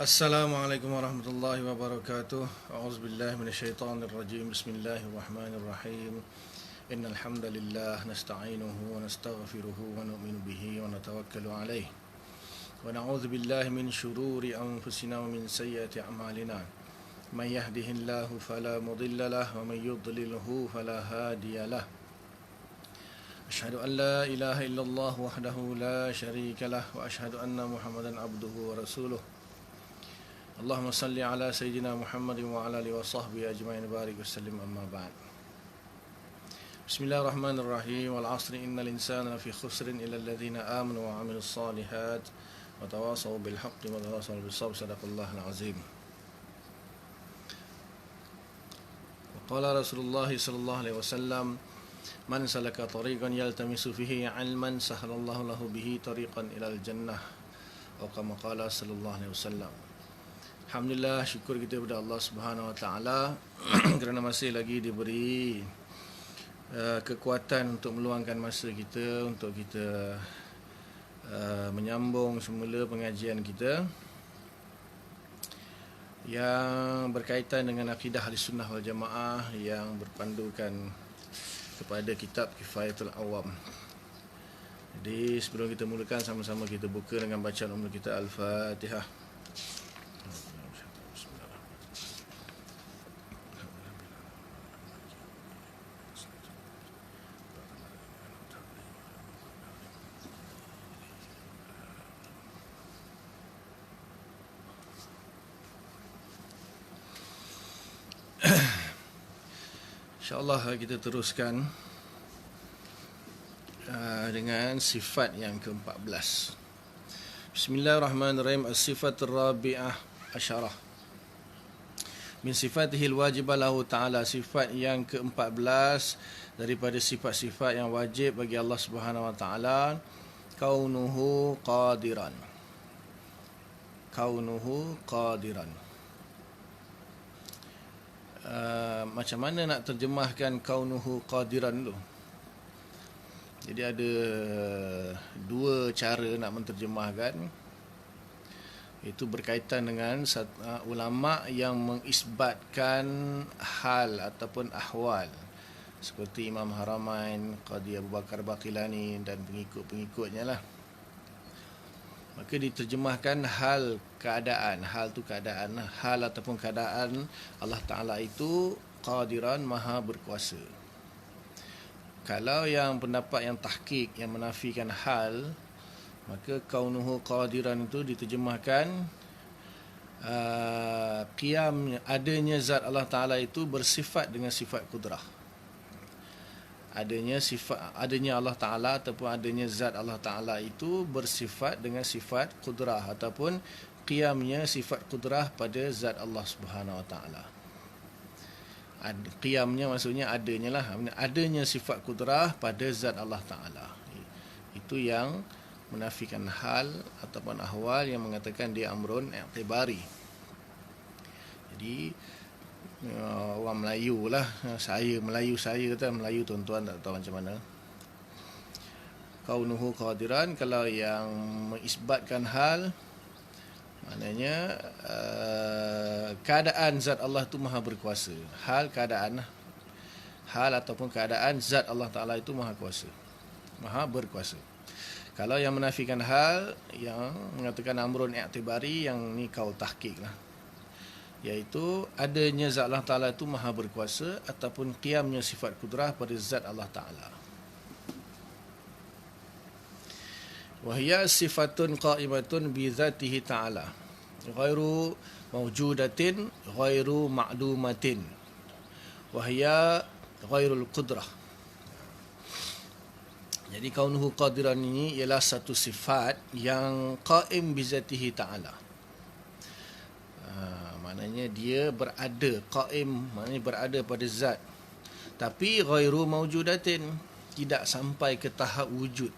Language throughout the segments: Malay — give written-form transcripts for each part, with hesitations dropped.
Assalamualaikum warahmatullahi wabarakatuh. A'udzubillahi minasyaitonirrajim. Bismillahirrahmanirrahim. Innal hamdalillah nasta'inuhu wa nastaghfiruhu wa nu'minu bihi wa natawakkalu alayh. Wa na'udzu billahi min shururi anfusina wa min sayyiati a'malina. Man yahdihillahu fala mudilla lahu wa man yudlilhu fala hadiya lahu. Asyhadu an la ilaha illallah wahdahu la syarika lahu wa asyhadu anna Muhammadan abduhu wa rasuluh. Allahumma salli ala Sayyidina Muhammadin wa ala alihi wa sahbihi ajma'in barik wa sallim amma ba'd. Bismillahirrahmanirrahim. Wal 'asri innal insana lafi khusrin illa alladhina amanu wa 'amilus solihat wa tawasaw bil haqqi wa tawasaw bis sabr. Sadaqallahul 'azim. Wa qala Rasulullah sallallahu alaihi wasallam, man salaka tariqan yaltamisu fihi 'ilman sahalallahu lahu bihi tariqan ilal jannah. Atau kama qala sallallahu alaihi wasallam. Alhamdulillah, syukur kita kepada Allah Subhanahu Wa Taala kerana masih lagi diberi kekuatan untuk meluangkan masa kita untuk kita menyambung semula pengajian kita yang berkaitan dengan akidah Ahlussunnah wal Jamaah yang berpandukan kepada kitab Kifayatul Awam. Jadi sebelum kita mulakan, sama-sama kita buka dengan bacaan umum kita Al-Fatihah. InsyaAllah kita teruskan dengan sifat yang ke-14. Bismillahirrahmanirrahim. As-sifatul rabi'ah asyarah min sifatihil wajibah lahu ta'ala. Sifat yang ke-14 daripada sifat-sifat yang wajib bagi Allah Subhanahu Wa Ta'ala, kaunuhu qadiran. Kaunuhu qadiran. Macam mana nak terjemahkan kaunuhu qadiran tu? Jadi ada dua cara nak menterjemahkan. Itu berkaitan dengan ulama yang mengisbatkan hal ataupun ahwal, seperti Imam Haramain, Qadhi Abu Bakar Baqilani dan pengikut-pengikutnya lah. Maka diterjemahkan hal, keadaan. Hal tu keadaan, hal ataupun keadaan Allah Ta'ala itu qadiran, maha berkuasa. Kalau yang pendapat yang tahqiq, yang menafikan hal, maka kaunuhu qadiran itu diterjemahkan qiyam, adanya zat Allah Ta'ala itu bersifat dengan sifat kudrah. Adanya Allah Ta'ala ataupun adanya zat Allah Ta'ala itu bersifat dengan sifat kudrah, ataupun qiyamnya sifat kudrah pada zat Allah Subhanahu Wa Ta'ala. Qiyamnya maksudnya adanya lah, adanya sifat kudrah pada zat Allah Ta'ala. Itu yang menafikan hal ataupun ahwal yang mengatakan dia amrun i'tibari. Jadi orang Melayu lah, saya kata Melayu, tuan-tuan tak tahu macam mana. Kaunuhu qadiran, kalau yang mengisbatkan hal, maknanya keadaan zat Allah itu maha berkuasa. Keadaan hal ataupun keadaan zat Allah Ta'ala itu maha kuasa, maha berkuasa. Kalau yang menafikan hal, yang mengatakan amrun i'tibari, yang ni kaul tahqiq lah, iaitu adanya zat Allah Ta'ala itu maha berkuasa ataupun qiyamnya sifat kudrah pada zat Allah Ta'ala. Wahia sifatun qa'imatun bi zatihi ta'ala ghairu mawjudatin ghairu ma'lumatin wahia ghairul qudrah. Jadi kaunuhu qadiran ini ialah satu sifat yang qa'im bi zatihi ta'ala. Maknanya dia berada, qa'im maknanya berada pada zat, tapi ghairu mawjudatin, tidak sampai ke tahap wujud.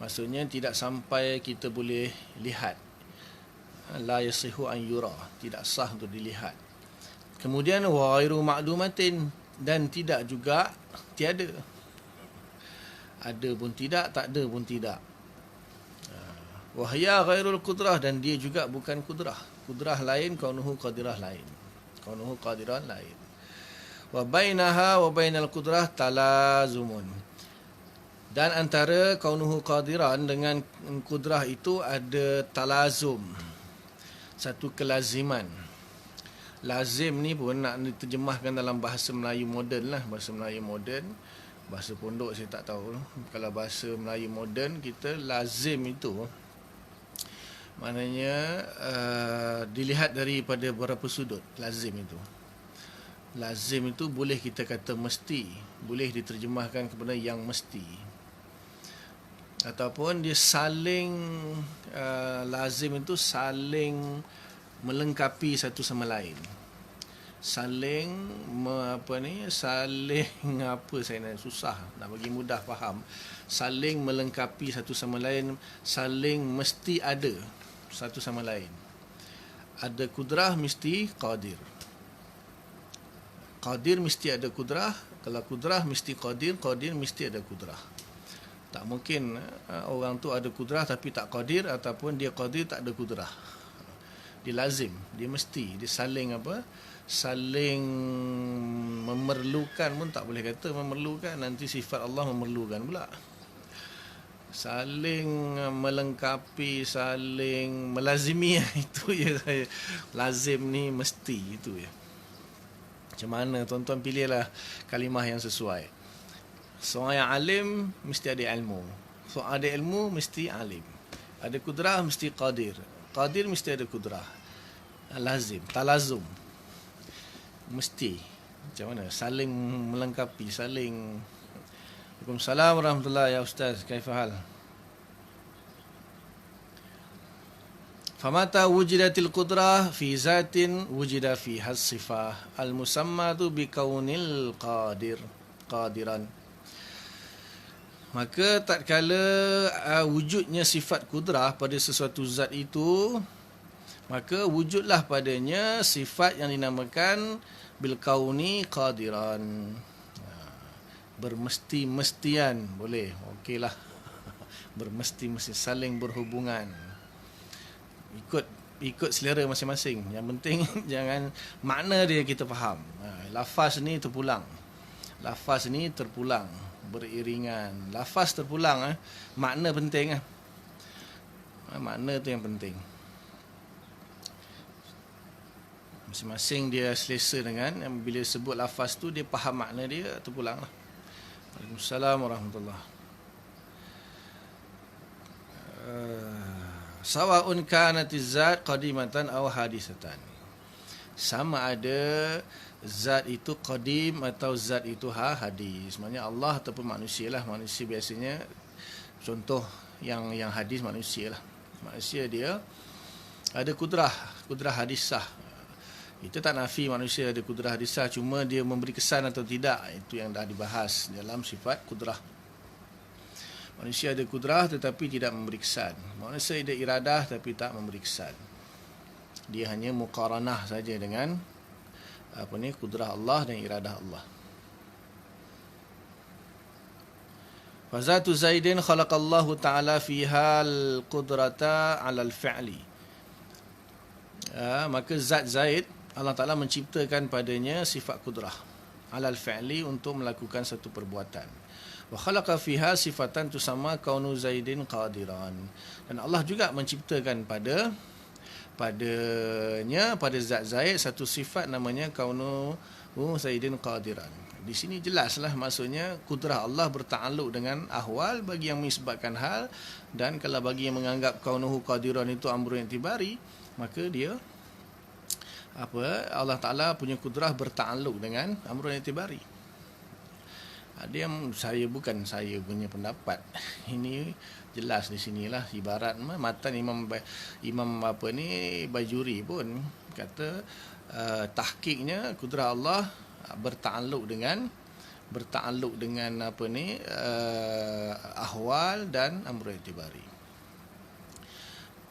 Maksudnya tidak sampai kita boleh lihat. La yasihu an yura, tidak sah untuk dilihat. Kemudian ghairu ma'lumatin, dan tidak juga tiada. Ada pun tidak, tak ada pun tidak. Wahya ghairul qudrah, dan dia juga bukan kudrah. Kudrah lain, kaunuhu qadirah lain. Kaunuhu qadiran lain. Wa bainaha wa bainal qudrah talazumun. Dan antara kaunuhu qadiran dengan kudrah itu ada talazum. Satu kelaziman. Lazim ni pun nak diterjemahkan dalam bahasa Melayu moden lah. Bahasa Melayu moden. Bahasa pondok saya tak tahu. Kalau bahasa Melayu moden, kita lazim itu maknanya dilihat daripada beberapa sudut. Lazim itu boleh kita kata mesti, boleh diterjemahkan kepada yang mesti, ataupun dia saling lazim itu saling melengkapi satu sama lain. Saling saya nak susah nak bagi mudah faham. Saling melengkapi satu sama lain, saling mesti ada satu sama lain. Ada kudrah mesti qadir. Qadir mesti ada kudrah. Kalau kudrah mesti qadir, qadir mesti ada kudrah. Tak mungkin orang tu ada kudrah tapi tak qadir, ataupun dia qadir tak ada kudrah. Dia lazim, dia mesti, dia saling saling memerlukan pun tak boleh kata memerlukan, nanti sifat Allah memerlukan pula. Saling melengkapi, saling melazimi, itu ya saya. Lazim ni mesti, itu ya. Macam mana tuan-tuan pilihlah kalimah yang sesuai. Seorang yang alim mesti ada ilmu. Seorang ada ilmu mesti alim. Ada kudrah mesti qadir. Qadir mesti ada kudrah. Lazim, talazum. Mesti. Macam mana? Saling melengkapi, saling. Waalaikumsalam warahmatullahi ya Ustaz. Kaifahal? Famata wujidatil qudrah fi zatin wujida fi has-sifah al-musammatu bi kaunil qadiran. Maka tatkala wujudnya sifat kudrah pada sesuatu zat itu, maka wujudlah padanya sifat yang dinamakan bil kauni qadiran. Bermesti-mestian, boleh, okeylah. Bermesti-mesti, saling berhubungan. Ikut selera masing-masing. Yang penting jangan makna dia kita faham. Lafaz ni terpulang. Lafaz ni terpulang, beriringan. Lafaz terpulang, makna penting. Makna tu yang penting. Masing-masing dia selesa dengan bila sebut lafaz tu, dia faham makna dia, terpulang lah. Waalaikumsalam warahmatullahi. Sawa'un kanatiz zat qadimatan aw hadisatan. Sama ada zat itu qadim atau zat itu hadis. Maksudnya Allah ataupun manusia lah. Manusia biasanya, contoh yang hadis manusia lah. Manusia dia ada kudrah hadisah. Itu tak nafi manusia ada kudrah hadisah, cuma dia memberi kesan atau tidak, itu yang dah dibahas dalam sifat kudrah. Manusia ada kudrah tetapi tidak memberi kesan. Manusia ada iradah tapi tak memberi kesan. Dia hanya muqaranah saja dengan kudrah Allah dan iradah Allah. Fazatu Zaidin khalaqallahu ta'ala fiha al-qudrata 'ala al-fi'li. Maka zat Zaid, Allah Ta'ala menciptakan padanya sifat kudrah 'ala al-fi'li, untuk melakukan satu perbuatan. Wa khalaqa fiha sifatan tusamma kaunu Zaidin qadiran. Dan Allah juga menciptakan pada zat Zaid satu sifat namanya kaunu Zaidin qadiran. Di sini jelaslah maksudnya kudrah Allah bertakluk dengan ahwal bagi yang menyebabkan hal, dan kalau bagi yang menganggap kaunuhu qadiran itu amrun i'tibari, maka dia Allah Ta'ala punya kudrah bertakluk dengan amrun i'tibari. Dia saya punya pendapat. Ini jelas di sinilah, ibarat matan Imam Bajuri pun kata tahqiqnya kudrah Allah bertakluk dengan ahwal dan amrun i'tibari.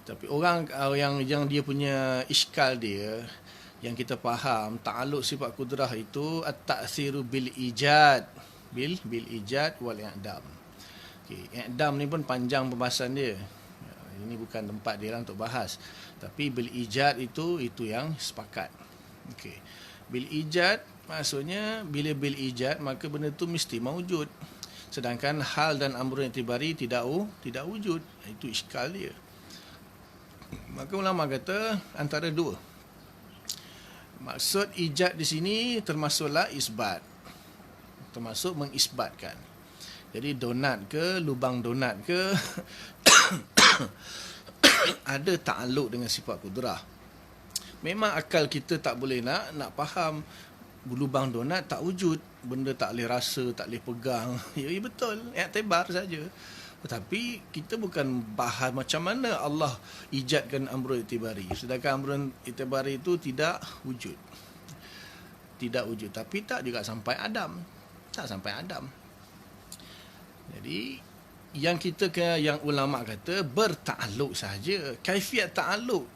Tapi orang yang dia punya iskal dia, yang kita faham ta'alluq sifat kudrah itu at-ta'siru bil ijad wal i'dam. Okey, i'dam ni pun panjang pembahasan dia. Ini bukan tempat dia lah untuk bahas. Tapi bil ijad itu yang sepakat. Okey. Bil ijad maksudnya bila bil ijad maka benda tu mesti mawujud. Sedangkan hal dan amrun i'tibari tidak wujud. Itu iskal dia. Maka ulama kata antara dua. Maksud ijad di sini termasuklah isbat. Termasuk mengisbatkan. Jadi donat ke, lubang donat ke ada ta'alluq dengan sifat kudrah. Memang akal kita tak boleh nak faham lubang donat tak wujud, benda tak boleh rasa, tak boleh pegang. Ya betul, i'tibar saja. Tetapi kita bukan bahas macam mana Allah ijadkan amrun i'tibari. Sedangkan amrun i'tibari itu tidak wujud. Tidak wujud, tapi tak juga sampai Adam. Tak sampai Adam. Jadi yang ulama kata bertakluk saja. Kaifiat ta'alluq,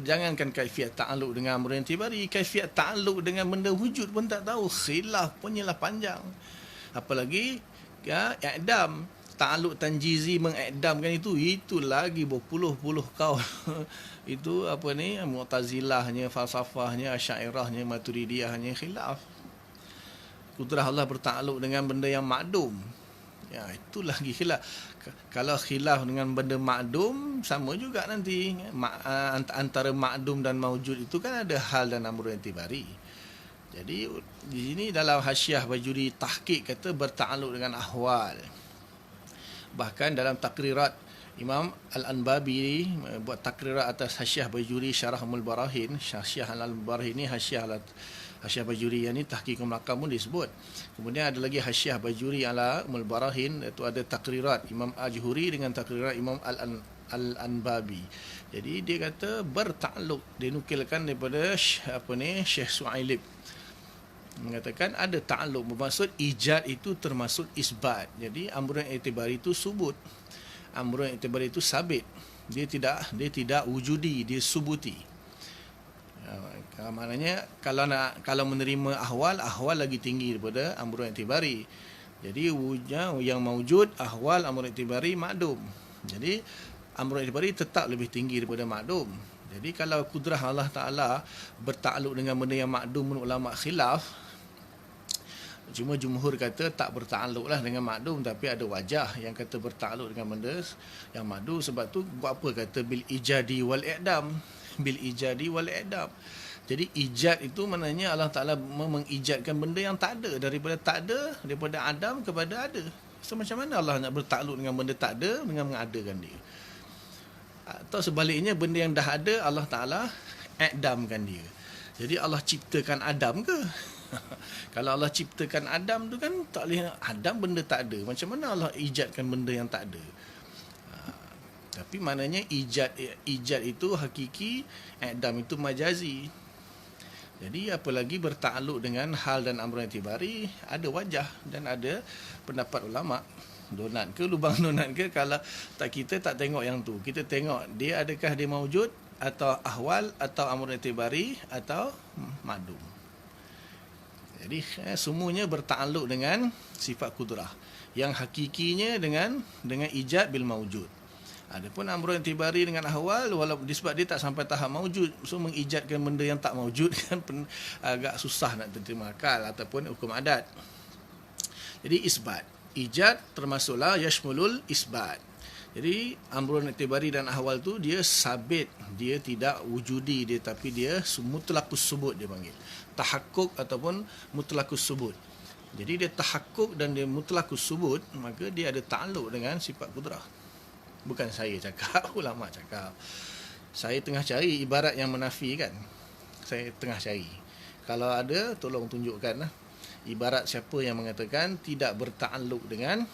jangankan kaifiat ta'alluq dengan amrun i'tibari, kaifiat ta'alluq dengan benda wujud pun tak tahu. Khilaf punyalah panjang. Apalagi i'dam, ta'alluq tanjizi meng'idamkan itu lagi berpuluh-puluh kaul. Itu Mu'tazilahnya, falsafahnya, Asy'ariyahnya, Maturidiyahnya khilaf. Kudrah Allah bertakluk dengan benda yang makdum. Ya, itu lagi khilaf. Kalau khilaf dengan benda makdum, sama juga nanti. Antara makdum dan maujud itu kan ada hal dan amrun i'tibari. Jadi, di sini dalam Hasyiah Bajuri tahqiq kata bertakluk dengan ahwal. Bahkan dalam takrirat, Imam Al-Anbabi buat takrirat atas Hasyiah Bajuri Syarah Ummul Barahin. Hasyiah Al-Barahin ni Hasyiah Bajuri yang ni tahqiq Maqam pun disebut. Kemudian ada lagi Hasyiah Bajuri ala Ummul Barahin, iaitu ada takrirat Imam Ajhuri dengan takrirat Imam Al-Anbabi. Jadi dia kata bertakluk, dia nukilkan daripada Syekh Su'ailib. Mengatakan ada ta'alluq, bermaksud ijad itu termasuk isbat. Jadi amrun i'tibari itu subut. Amrun i'tibari itu sabit. Dia tidak wujudi, dia subuti. Maknanya kalau menerima ahwal lagi tinggi daripada amrun i'tibari. Jadi yang mawujud ahwal amrun i'tibari makdum. Jadi amrun i'tibari tetap lebih tinggi daripada makdum. Jadi kalau kudrah Allah Ta'ala bertakluk dengan benda yang makdum, menurut ulama khilaf. Cuma jumhur kata tak bertakluk lah dengan makdum, tapi ada wajah yang kata bertakluk dengan benda yang makdum. Sebab tu buat apa kata bil ijadi wal i'dam. Bil ijadi wal i'dam. Jadi ijad itu maknanya Allah Ta'ala mengijadkan benda yang tak ada. Daripada Adam kepada ada. So macam mana Allah nak bertakluk dengan benda tak ada dengan mengadakan dia? Atau sebaliknya, benda yang dah ada Allah Ta'ala i'damkan dia. Jadi Allah ciptakan Adam ke? Kalau Allah ciptakan Adam tu kan tak boleh, Adam benda tak ada. Macam mana Allah ijadkan benda yang tak ada? Tapi maknanya ijad itu hakiki, i'dam itu majazi. Jadi apalagi bertakluk dengan hal dan amrun i'tibari, ada wajah dan ada pendapat ulama. Donat ke, lubang donat ke, kalau kita tak tengok yang tu. Kita tengok dia adakah dia mawujud, atau ahwal, atau amrun i'tibari, atau madum. Jadi semuanya bertakluk dengan sifat kudrah. Yang hakikinya dengan ijad bil mawujud. Adapun amrun i'tibari dengan ahwal, walaupun disebab dia tak sampai tahap mawujud, so mengijadkan benda yang tak mawujud kan agak susah nak diterima akal ataupun hukum adat. Jadi isbat, ijad termasuklah yashmulul isbat. Jadi amrun i'tibari dan ahwal tu dia sabit, dia tidak wujudi dia, tapi dia mutlaqus subut dia panggil. Tahakkuk ataupun mutlaqus subut. Jadi dia tahakkuk dan dia mutlaqus subut, maka dia ada ta'alluq dengan sifat kudrah. Bukan saya cakap, ulama cakap. Saya tengah cari ibarat yang menafikan. Saya tengah cari. Kalau ada, tolong tunjukkanlah ibarat siapa yang mengatakan tidak bertakluk dengan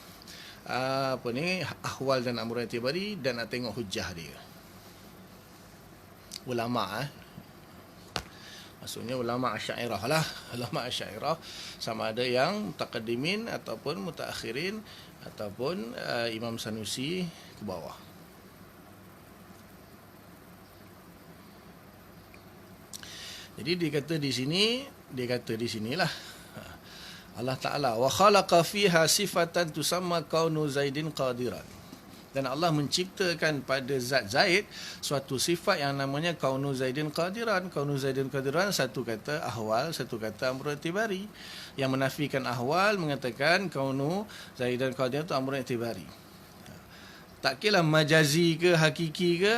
ahwal dan amrun i'tibari, dan nak tengok hujah dia. Ulama maksudnya ulama Asy'ariyah lah. Ulama Asy'ariyah sama ada yang mutaqaddimin ataupun mutaakhirin ataupun Imam Sanusi ke bawah. Jadi dia kata di sinilah Allah Ta'ala wa khalaqa fiha sifatan tusamma kaunu Zaidin qadiran. Dan Allah menciptakan pada zat Zaid suatu sifat yang namanya kaunu Zaidin qadiran. Kaunu Zaidin qadiran satu kata ahwal, satu kata amrun i'tibari. Yang menafikan ahwal mengatakan kaunu Zaidin qadiran itu amrun i'tibari. Tak kira majazi ke hakiki ke,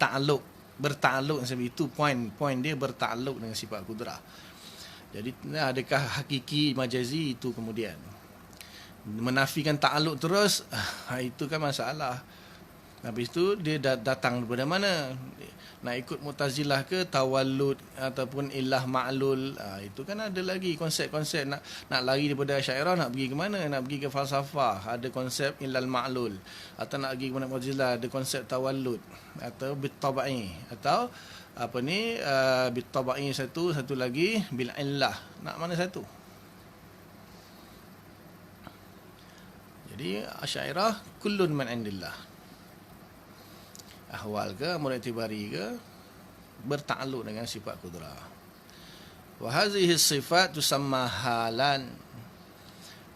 ta'alluq, bertakluk sebab itu poin dia bertakluk dengan sifat kudrah. Jadi adakah hakiki majazi itu kemudian menafikan ta'alluq terus, itu kan masalah. Habis itu dia datang daripada mana? Nak ikut Mu'tazilah ke tawallud ataupun ilah ma'lul, itu kan ada lagi konsep-konsep. Nak lari daripada Asy'ariyah, nak pergi ke mana? Nak pergi ke falsafah, ada konsep ilal ma'lul. Atau nak pergi kepada Mu'tazilah, ada konsep tawallud atau bit-tabai, atau bit-tabai satu lagi bil illah. Nak mana satu? Jadi Asy'ariyah kullun min indillah. Ahwal ke mu'tibari ke bertakluk dengan sifat kudrah. Wa hadhihi sifat tusamma halan.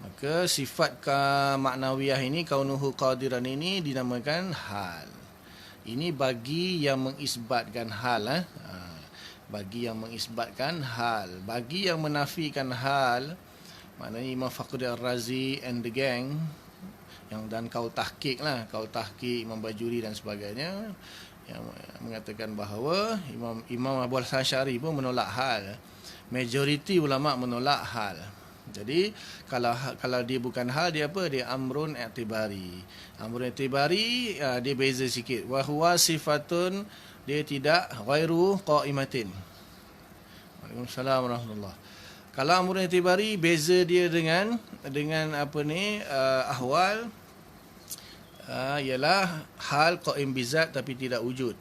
Maka sifat maknawiyah ini, kaunuhu qadiran ini dinamakan hal. Ini bagi yang mengisbatkan hal. Bagi yang mengisbatkan hal. Bagi yang menafikan hal, maknanya Imam Fakhruddin Ar-Razi and the gang, yang dan Qaul Tahqiq lah, Qaul Tahqiq, Imam Bajuri dan sebagainya, yang mengatakan bahawa Imam Abu Hasan Asy'ari pun menolak hal. Majoriti ulama menolak hal. Jadi kalau dia bukan hal, dia apa? Dia amrun i'tibari. Amrun i'tibari dia beza sikit. Wa huwa sifatun, dia tidak ghairu qa'imatin. Waalaikumsalam warahmatullahi. Kalau amrun i'tibari beza dia dengan ahwal, ialah hal qaim bizat tapi tidak wujud.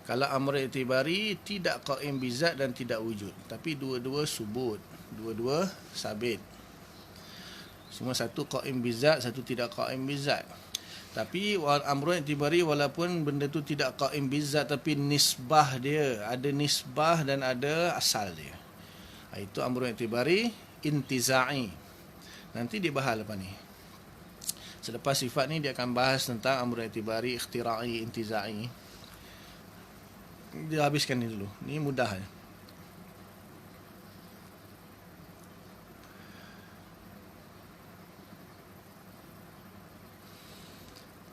Kalau amr i'tibari tidak qaim bizat dan tidak wujud, tapi dua-dua subut, dua-dua sabit. Semua satu qaim bizat, satu tidak qaim bizat. Tapi amr i'tibari walaupun benda tu tidak qaim bizat, tapi nisbah dia, ada nisbah dan ada asal dia. Itu amr i'tibari intiza'i. Nanti dia bahas lepas ni. Selepas sifat ni dia akan bahas tentang amrun i'tibari, ikhtira'i, intiza'i. Dia habiskan ni dulu. Ni mudah.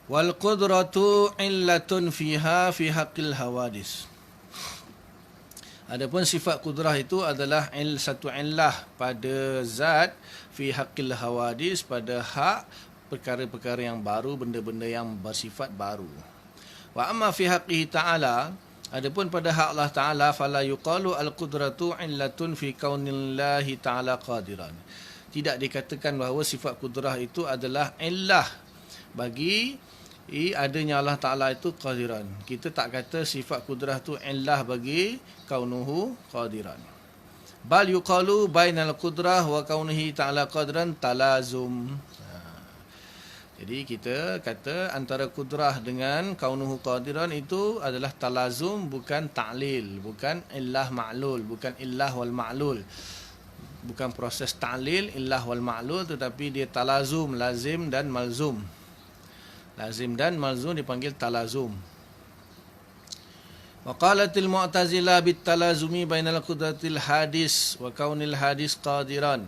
Wal qudratu illatun fiha fi haqqil hawadis. Adapun sifat kudrah itu adalah satu illah pada zat, fi haqqil hawadis, pada hak perkara-perkara yang baru, benda-benda yang bersifat baru. Wa amma fi haqqihi ta'ala, adapun pada hak Allah Ta'ala, fala yuqalu al-qudratu illatun fi kaunillahi ta'ala qadiran. Tidak dikatakan bahawa sifat kudrah itu adalah illah bagi adanya Allah Ta'ala itu qadiran. Kita tak kata sifat kudrah itu illah bagi kaunuhu qadiran. Bal yuqalu bainal qudrah wa kaunihi ta'ala qadiran talazum. Jadi kita kata antara kudrah dengan kaunuhu qadiran itu adalah talazum, bukan ta'lil, bukan illah ma'lul, bukan illah wal ma'lul. Bukan proses ta'lil, illah wal ma'lul, tetapi dia talazum, lazim dan malzum. Lazim dan malzum dipanggil talazum. Wa qalatil mu'tazilah bit talazumi bainal qudratil hadis wa kaunil hadis qadiran.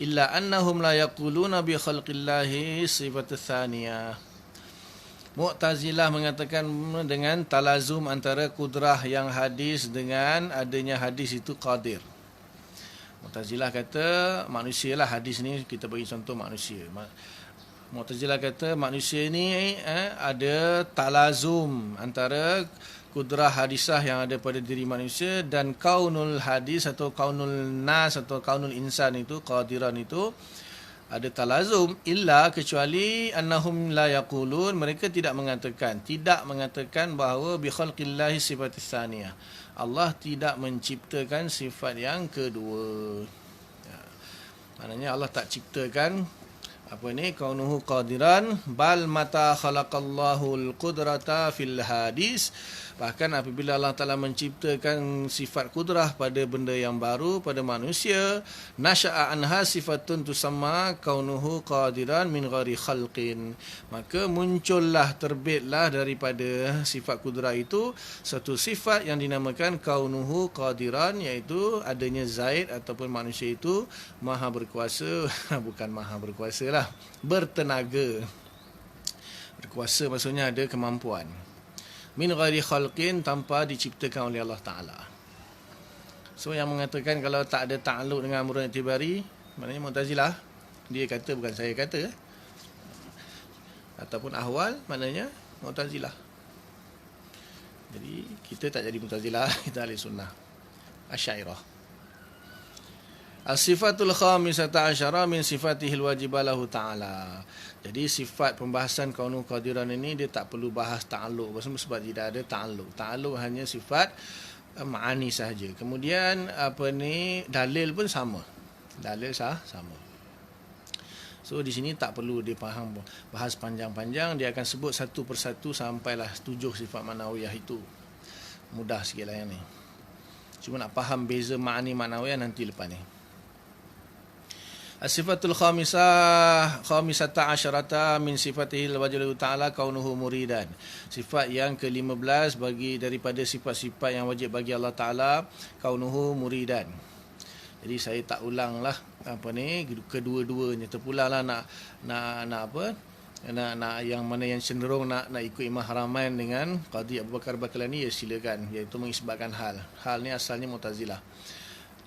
Illa annahum la yaquluna bi khalqillahi sifat tsaniyah. Mu'tazilah mengatakan dengan talazum antara kudrah yang hadis dengan adanya hadis itu qadir. Mu'tazilah kata manusia lah hadis ni, kita bagi contoh manusia. Mu'tazilah kata manusia ni ada talazum antara kudrah hadisah yang ada pada diri manusia dan kaunul hadis atau kaunul nas atau kaunul insan itu, qadiran itu ada talazum, illa kecuali annahum la yaqulun, mereka tidak mengatakan bahawa bi khalqillahi sifatis tsaniyah. Allah tidak menciptakan sifat yang kedua. Maknanya Allah tak ciptakan kaunuhu qadiran, bal mata khalaqallahu al-qudrata fil hadis. Bahkan apabila Allah Ta'ala menciptakan sifat kudrah pada benda yang baru, pada manusia, nasya'a anha sifatun tusamma kaunuhu qadiran min ghairi khalqin. Maka muncullah, terbitlah daripada sifat kudrah itu satu sifat yang dinamakan kaunuhu qadiran, iaitu adanya Zaid ataupun manusia itu maha berkuasa. Bukan maha berkuasa lah, bertenaga. Berkuasa maksudnya ada kemampuan. Min ghairi khalqin, tanpa diciptakan oleh Allah Ta'ala. So yang mengatakan kalau tak ada ta'alluq dengan amrun i'tibari, maknanya Mu'tazilah. Dia kata, bukan saya kata. Ataupun ahwal, maknanya Mu'tazilah. Jadi kita tak jadi Mu'tazilah, kita ahli sunnah, Asy'ariyah. As-sifatul khamisata asyara min sifatihil wajibalahu ta'ala. Jadi sifat pembahasan kaunu qadiran ini dia tak perlu bahas ta'alluq, sebab tidak ada ta'alluq. Ta'alluq hanya sifat ma'ani sahaja. Kemudian dalil pun sama. Dalil sama. So di sini tak perlu dipaham bahas panjang-panjang, dia akan sebut satu persatu sampailah 7 sifat ma'nawiyah itu. Mudah sikitlah yang ni. Cuma nak faham beza ma'ani ma'nawiyah nanti lepas ni. As-sifatul khamisata asyarata min sifatihil wajibul ta'ala kaunuhu muridan. Sifat yang ke-15 daripada sifat-sifat yang wajib bagi Allah Ta'ala, kaunuhu muridan. Jadi saya tak ulanglah kedua-duanya, terpulanglah nak yang mana yang cenderung nak ikut Imam Haramain dengan Qadhi Abu Bakar Bakalani, ya silakan, iaitu mengisbatkan hal. Hal ni asalnya Mu'tazilah.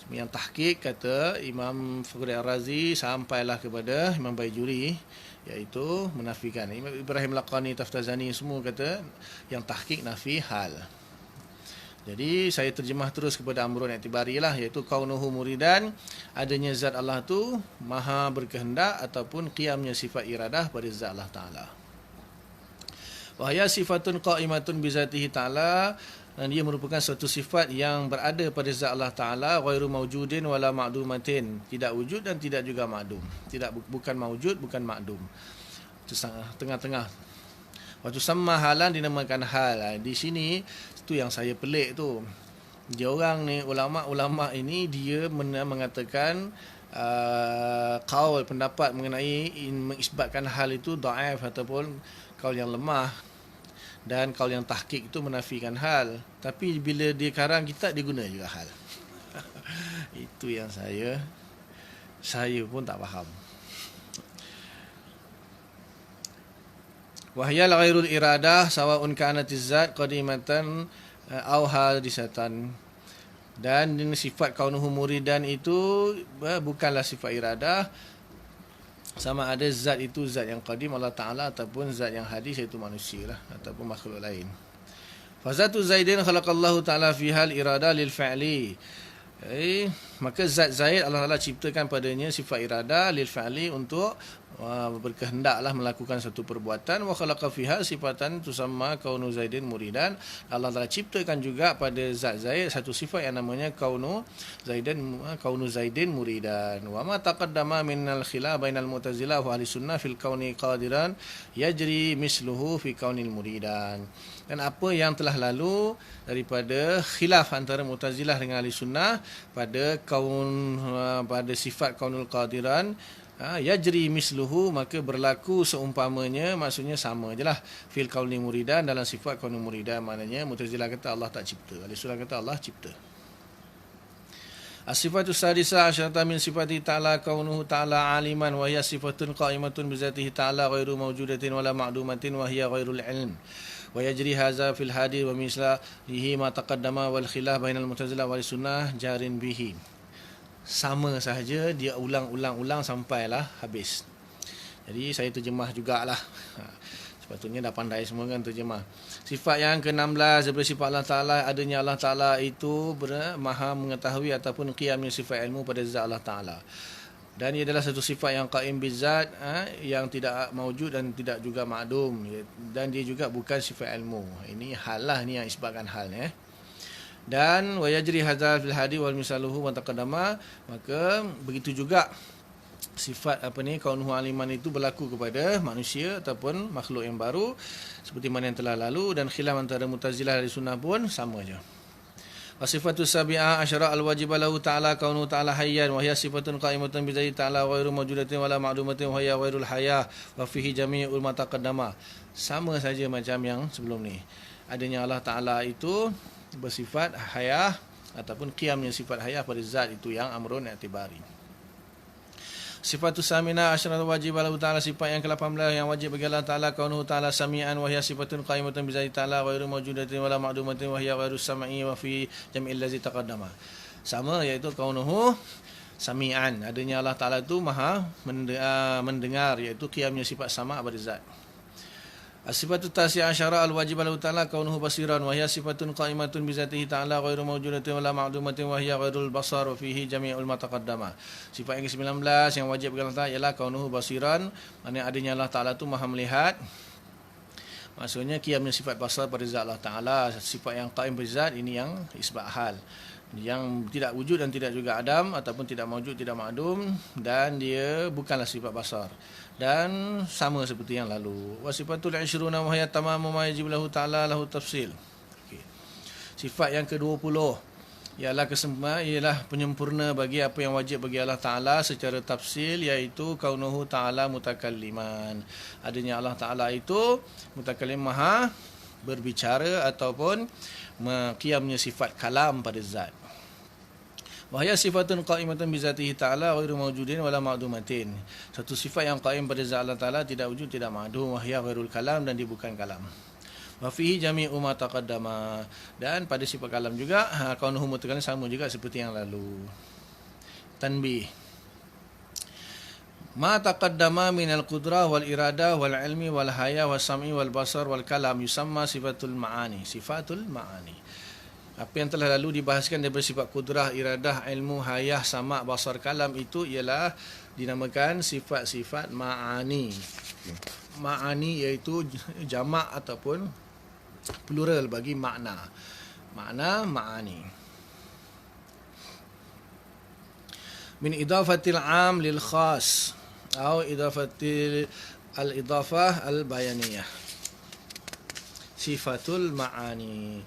Yang tahqiq kata Imam Fakhruddin Ar-Razi sampailah kepada Imam Baijuri, iaitu menafikan. Imam Ibrahim Laqani, Taftazani semua kata yang tahqiq nafi hal. Jadi saya terjemah terus kepada amrun i'tibari lah, iaitu kaunuhu muridan, adanya zat Allah tu maha berkehendak ataupun qiyamnya sifat iradah pada zat Allah Ta'ala. Wa hiya sifatun qa'imatun bi zatihi ta'ala, dan dia merupakan suatu sifat yang berada pada zat Allah Ta'ala, ghairu mawjudin wala ma'dumatin, tidak wujud dan tidak juga ma'dum. Bukan mawjud, bukan ma'dum. Itu tengah-tengah. Waktu sama halan dinamakan hal. Di sini itu yang saya pelik tu. Dia orang ni, ulama-ulama ini dia mengatakan qaul, pendapat mengenai mengisbatkan hal itu dhaif ataupun qaul yang lemah. Dan kaul yang tahqiq itu menafikan hal. Tapi bila dia karang kitab, dia guna juga hal. Itu yang saya pun tak faham. Wahyal ghairul iradah sawa'un kanatiz zat qadimatan aw hadisatan. Dan sifat kaunuhu muridan itu bukanlah sifat iradah, sama ada zat itu zat yang qadim Allah Ta'ala ataupun zat yang hadis, iaitu manusia lah, ataupun makhluk lain. Fazatu Zaidin khalaqallahu Ta'ala fihal irada lil fa'li. Maka zat Zaid Allah Ta'ala ciptakan padanya sifat irada lil fa'li, untuk berkehendaklah melakukan satu perbuatan. Wa khalaqa fiha sifatan tusamma kaunu Zaidin muridan. Allah Ta'ala ciptakan juga pada zat Zaid satu sifat yang namanya kaunu Zaidin muridan. Wa ma taqaddama minal khilaf bainal Mu'tazilah wa ahli sunnah fil kauni qadiran yajri misluhu fi kaunil muridan. Dan apa yang telah lalu daripada khilaf antara Mu'tazilah dengan ahli sunnah pada sifat kaunul qadiran, yajri misluhu, maka berlaku seumpamanya, maksudnya sama je lah, fil kauni muridan, dalam sifat kauni muridan. Maknanya Mu'tazilah kata Allah tak cipta, ahli sunnah kata Allah cipta. As-sifatu sadisa asyarata min sifati ta'ala kaunuhu ta'ala aliman, wa hiya sifatun qa'imatun bizatihi ta'ala ghairu mawjudatin wala ma'dumatin, wa hiya ghairul ilm. Wa yajri hadza fil hadis wa mislihi ma taqaddama wal khilaf bainal Mu'tazilah wal sunnah jarin bihi. Sama sahaja, dia ulang sampailah habis. Jadi saya terjemah jugalah. Sepatutnya dah pandai semua kan terjemah. Sifat yang ke-16 daripada sifat Allah Ta'ala, adanya Allah Ta'ala itu maha mengetahui ataupun qiyamnya sifat ilmu pada zat Allah Ta'ala. Dan ia adalah satu sifat yang qaim bizat, yang tidak maujud dan tidak juga ma'dum, dan dia juga bukan sifat ilmu. Ini hal lah, ni yang isbatkan hal ni. Dan wa yajri hadzal fil hadi wal misaluhu wa taqaddama, maka begitu juga sifat kaunuhu aliman itu berlaku kepada manusia ataupun makhluk yang baru seperti mana yang telah lalu, dan khilaf antara Mu'tazilah dan Sunnah pun sama aja. Wa sifatu sabi'ah asyara al-wajib lahu ta'ala kaunuhu ta'ala hayyan wa hiya sifatun qa'imatun bi dzati ta'ala ghairu mawjudatin wala ma'dumatin wa hiya ghairul hayah wa fihi jami'ul ma taqaddama. Sama saja macam yang sebelum ni. Adanya Allah Ta'ala itu bersifat hayah ataupun qiyamnya sifat hayah pada zat itu yang amrun i'tibari. Sifatus samina asyaratul wajib Allah Ta'ala, sifat yang ke-18 yang wajib bagi Allah Ta'ala kaunuhu ta'ala sami'an wa hiya sifatun qa'imatun bi dzati ta'ala ghairu mawjudatin wala ma'dumatin wa hiya ghairu sam'i wa fi jami'il ladzi taqaddama. Sama, iaitu kaunuhu sami'an, adanya Allah Ta'ala itu maha mendengar, iaitu qiyamnya sifat sama' pada zat. As-sifatu tasi'ah asyara al-wajib lahu ta'ala kaunuhu basiran wa hiya sifatun qa'imatun bi dzatihi ta'ala ghairu mawjudatin wala ma'dumatin wa hiya ghairul basar wa fihi jami'ul ma taqaddama. Sifat yang ke-19 yang wajib bagi Allah Ta'ala ialah kaunuhu basiran, maknanya adanya Allah Ta'ala tu maha melihat. Maksudnya qiyamnya sifat basar pada zat Allah Ta'ala. Sifat yang qaim berzat ini yang isbat hal, yang tidak wujud dan tidak juga adam, ataupun tidak mawjud, tidak ma'dum, dan dia bukanlah sifat basar, dan sama seperti yang lalu. Wa sifatul 20 wa hiya tamamu ma yajib lahu ta'ala lahu tafsil. Okey. Sifat yang ke-20 ialah penyempurna bagi apa yang wajib bagi Allah Ta'ala secara tafsil, iaitu kaunuhu ta'ala mutakalliman, adanya Allah Ta'ala itu mutakallim, maha berbicara ataupun qiyamnya sifat kalam pada zat. Wa hiya sifatun qa'imatun bi dzatihi ta'ala ghairu mawjudin wala ma'dumatin. Satu sifat yang qaim pada zat Allah Ta'ala, tidak wujud, tidak ma'dum, wa hiya ghairul kalam, dan dia bukan kalam. Wa fihi jami'u ma taqaddama, dan pada sifat kalam juga kaunuhu mutakallim sama juga seperti yang lalu. Tanbih. Ma taqaddama minal qudrah wal iradah wal ilmi wal haya wal sam'i wal basar wal kalam yusamma sifatul ma'ani. Sifatul ma'ani. Apa yang telah lalu dibahaskan daripada sifat kudrah, iradah, ilmu, hayah, sama', basar, kalam, itu ialah dinamakan sifat-sifat ma'ani. Ma'ani iaitu jamak ataupun plural bagi makna. Makna ma'ani. Min idafatil 'am lil khas atau idafatil al-idafah al-bayaniyah. Sifatul ma'ani.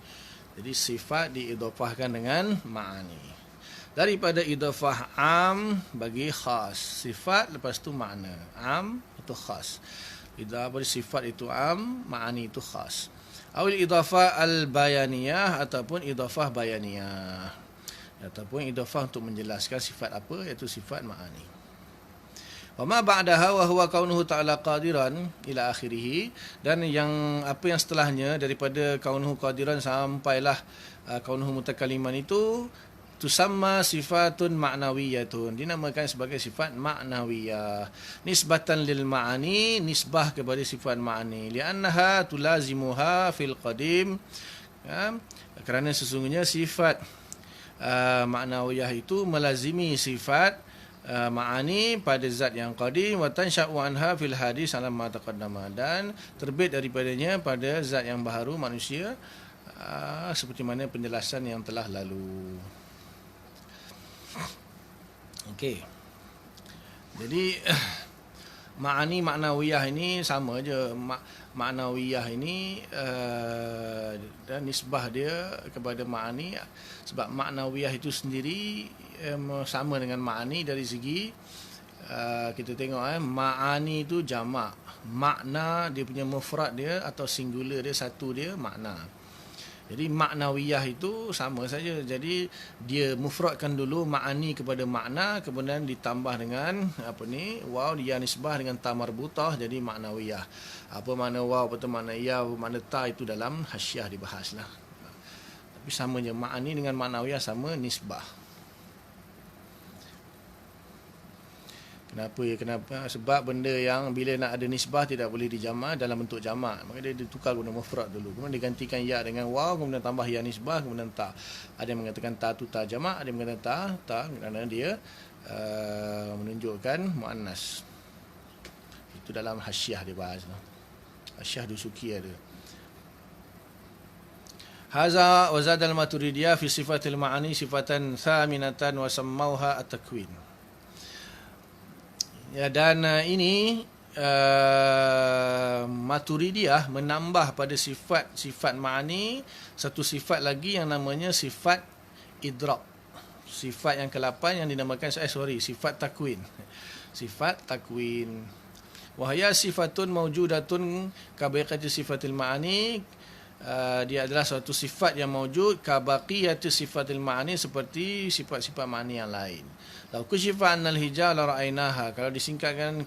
Jadi sifat diidafahkan dengan ma'ani. Daripada idafah am bagi khas. Sifat lepas tu makna. Am itu khas. Idafah sifat itu am, ma'ani itu khas. Awil idafah al-bayaniyah ataupun idafah bayaniyah. Ataupun idafah untuk menjelaskan sifat apa, iaitu sifat ma'ani. Wa ma ba'daha wa huwa kaunuhu ta'ala qadiran ila akhirih, dan yang apa yang setelahnya daripada kaunuhu qadiran sampailah kaunuhu mutakalliman itu tusamma sifatun ma'nawiyatun, dinamakan sebagai sifat ma'nawiyah, nisbatan lil ma'ani, nisbah kepada sifat ma'ani, li'annaha tulazimuha fil qadim, kerana sesungguhnya sifat ma'nawiyah itu melazimi sifat ma'ani pada zat yang qadim, wa tansha'u anha fil hadis alam ma taqaddama, dan terbit daripadanya pada zat yang baharu manusia, seperti mana penjelasan yang telah lalu. Okey. Jadi ma'ani ma'nawiyah ini sama aja. Ma'nawiyah ini dan nisbah dia kepada ma'ani, sebab ma'nawiyah itu sendiri sama dengan ma'ani dari segi kita tengok ma'ani itu jamak, makna dia punya mufrad dia atau singular dia, satu dia makna. Jadi ma'nawiyah itu sama saja. Jadi dia mufradkan dulu ma'ani kepada makna, kemudian ditambah dengan waw, dia nisbah dengan ta marbutah, jadi ma'nawiyah. Apa makna waw, apa makna ya, apa makna ta, itu dalam hasyiah dibahaslah. Tapi sama je, ma'ani dengan ma'nawiyah sama, nisbah. Kenapa? Sebab benda yang bila nak ada nisbah tidak boleh dijamak dalam bentuk jamak, maka dia ditukar guna mufrad dulu, kemudian digantikan ya dengan waw, kemudian tambah ya nisbah, kemudian ta. Ada yang mengatakan ta tu ta jamak, ada yang mengatakan ta kerana dia menunjukkan muannas. Itu dalam hasyiah dia bahas. Hasyiah Dusuki ada. Haza wa zadal Maturidiyah fi sifatil ma'ani sifatan thaminatan wa sammauha at-takwin. Ya, dan ini Maturidiyah menambah pada sifat ma'ani satu sifat lagi yang namanya sifat idrak. Sifat yang ke-8 yang dinamakan sifat takwin. Sifat takwin. Wahya sifatun mawjudatun kabaqiyati sifatil ma'ani. Dia adalah suatu sifat yang mawjud kabaqiyati sifatil ma'ani, seperti sifat-sifat ma'ani yang lain. Lau kusyifa annal hijab la ra'ainaha. Kalau disingkatkan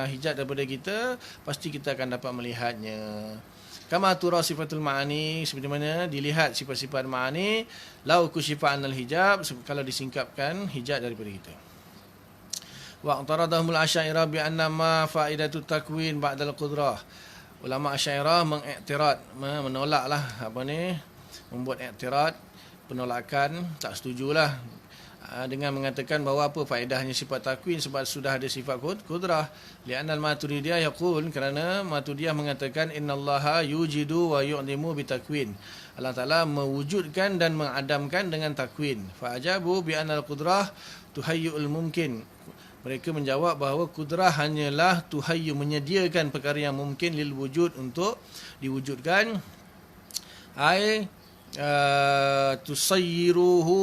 hijab daripada kita, pasti kita akan dapat melihatnya. Kama tura sifatul ma'ani, seperti mana dilihat sifat-sifat ma'ani. Lau kusyifa annal hijab, kalau disingkapkan hijab daripada kita. Wa aqtaradahumul asy'ariyah bi anna ma faidatut takwin ba'dal qudrah. Ulama Asy'ariyah mengiktirad, menolaklah membuat iktirad, penolakan, tak setujulah dengan mengatakan bahawa apa faedahnya sifat takwin sebab sudah ada sifat kudrah. Li'anna al-Maturidiyah yaqul, kerana Maturidiyah mengatakan innallaha yujidu wa yu'limu bitakwin. Allah Taala mewujudkan dan mengadamkan dengan takwin. Fa ajabu bi anna al-qudrah tuhayyul mumkin. Mereka menjawab bahawa kudrah hanyalah tuhayyu, menyediakan perkara yang mungkin lil wujud, untuk diwujudkan. Tusayyiruhu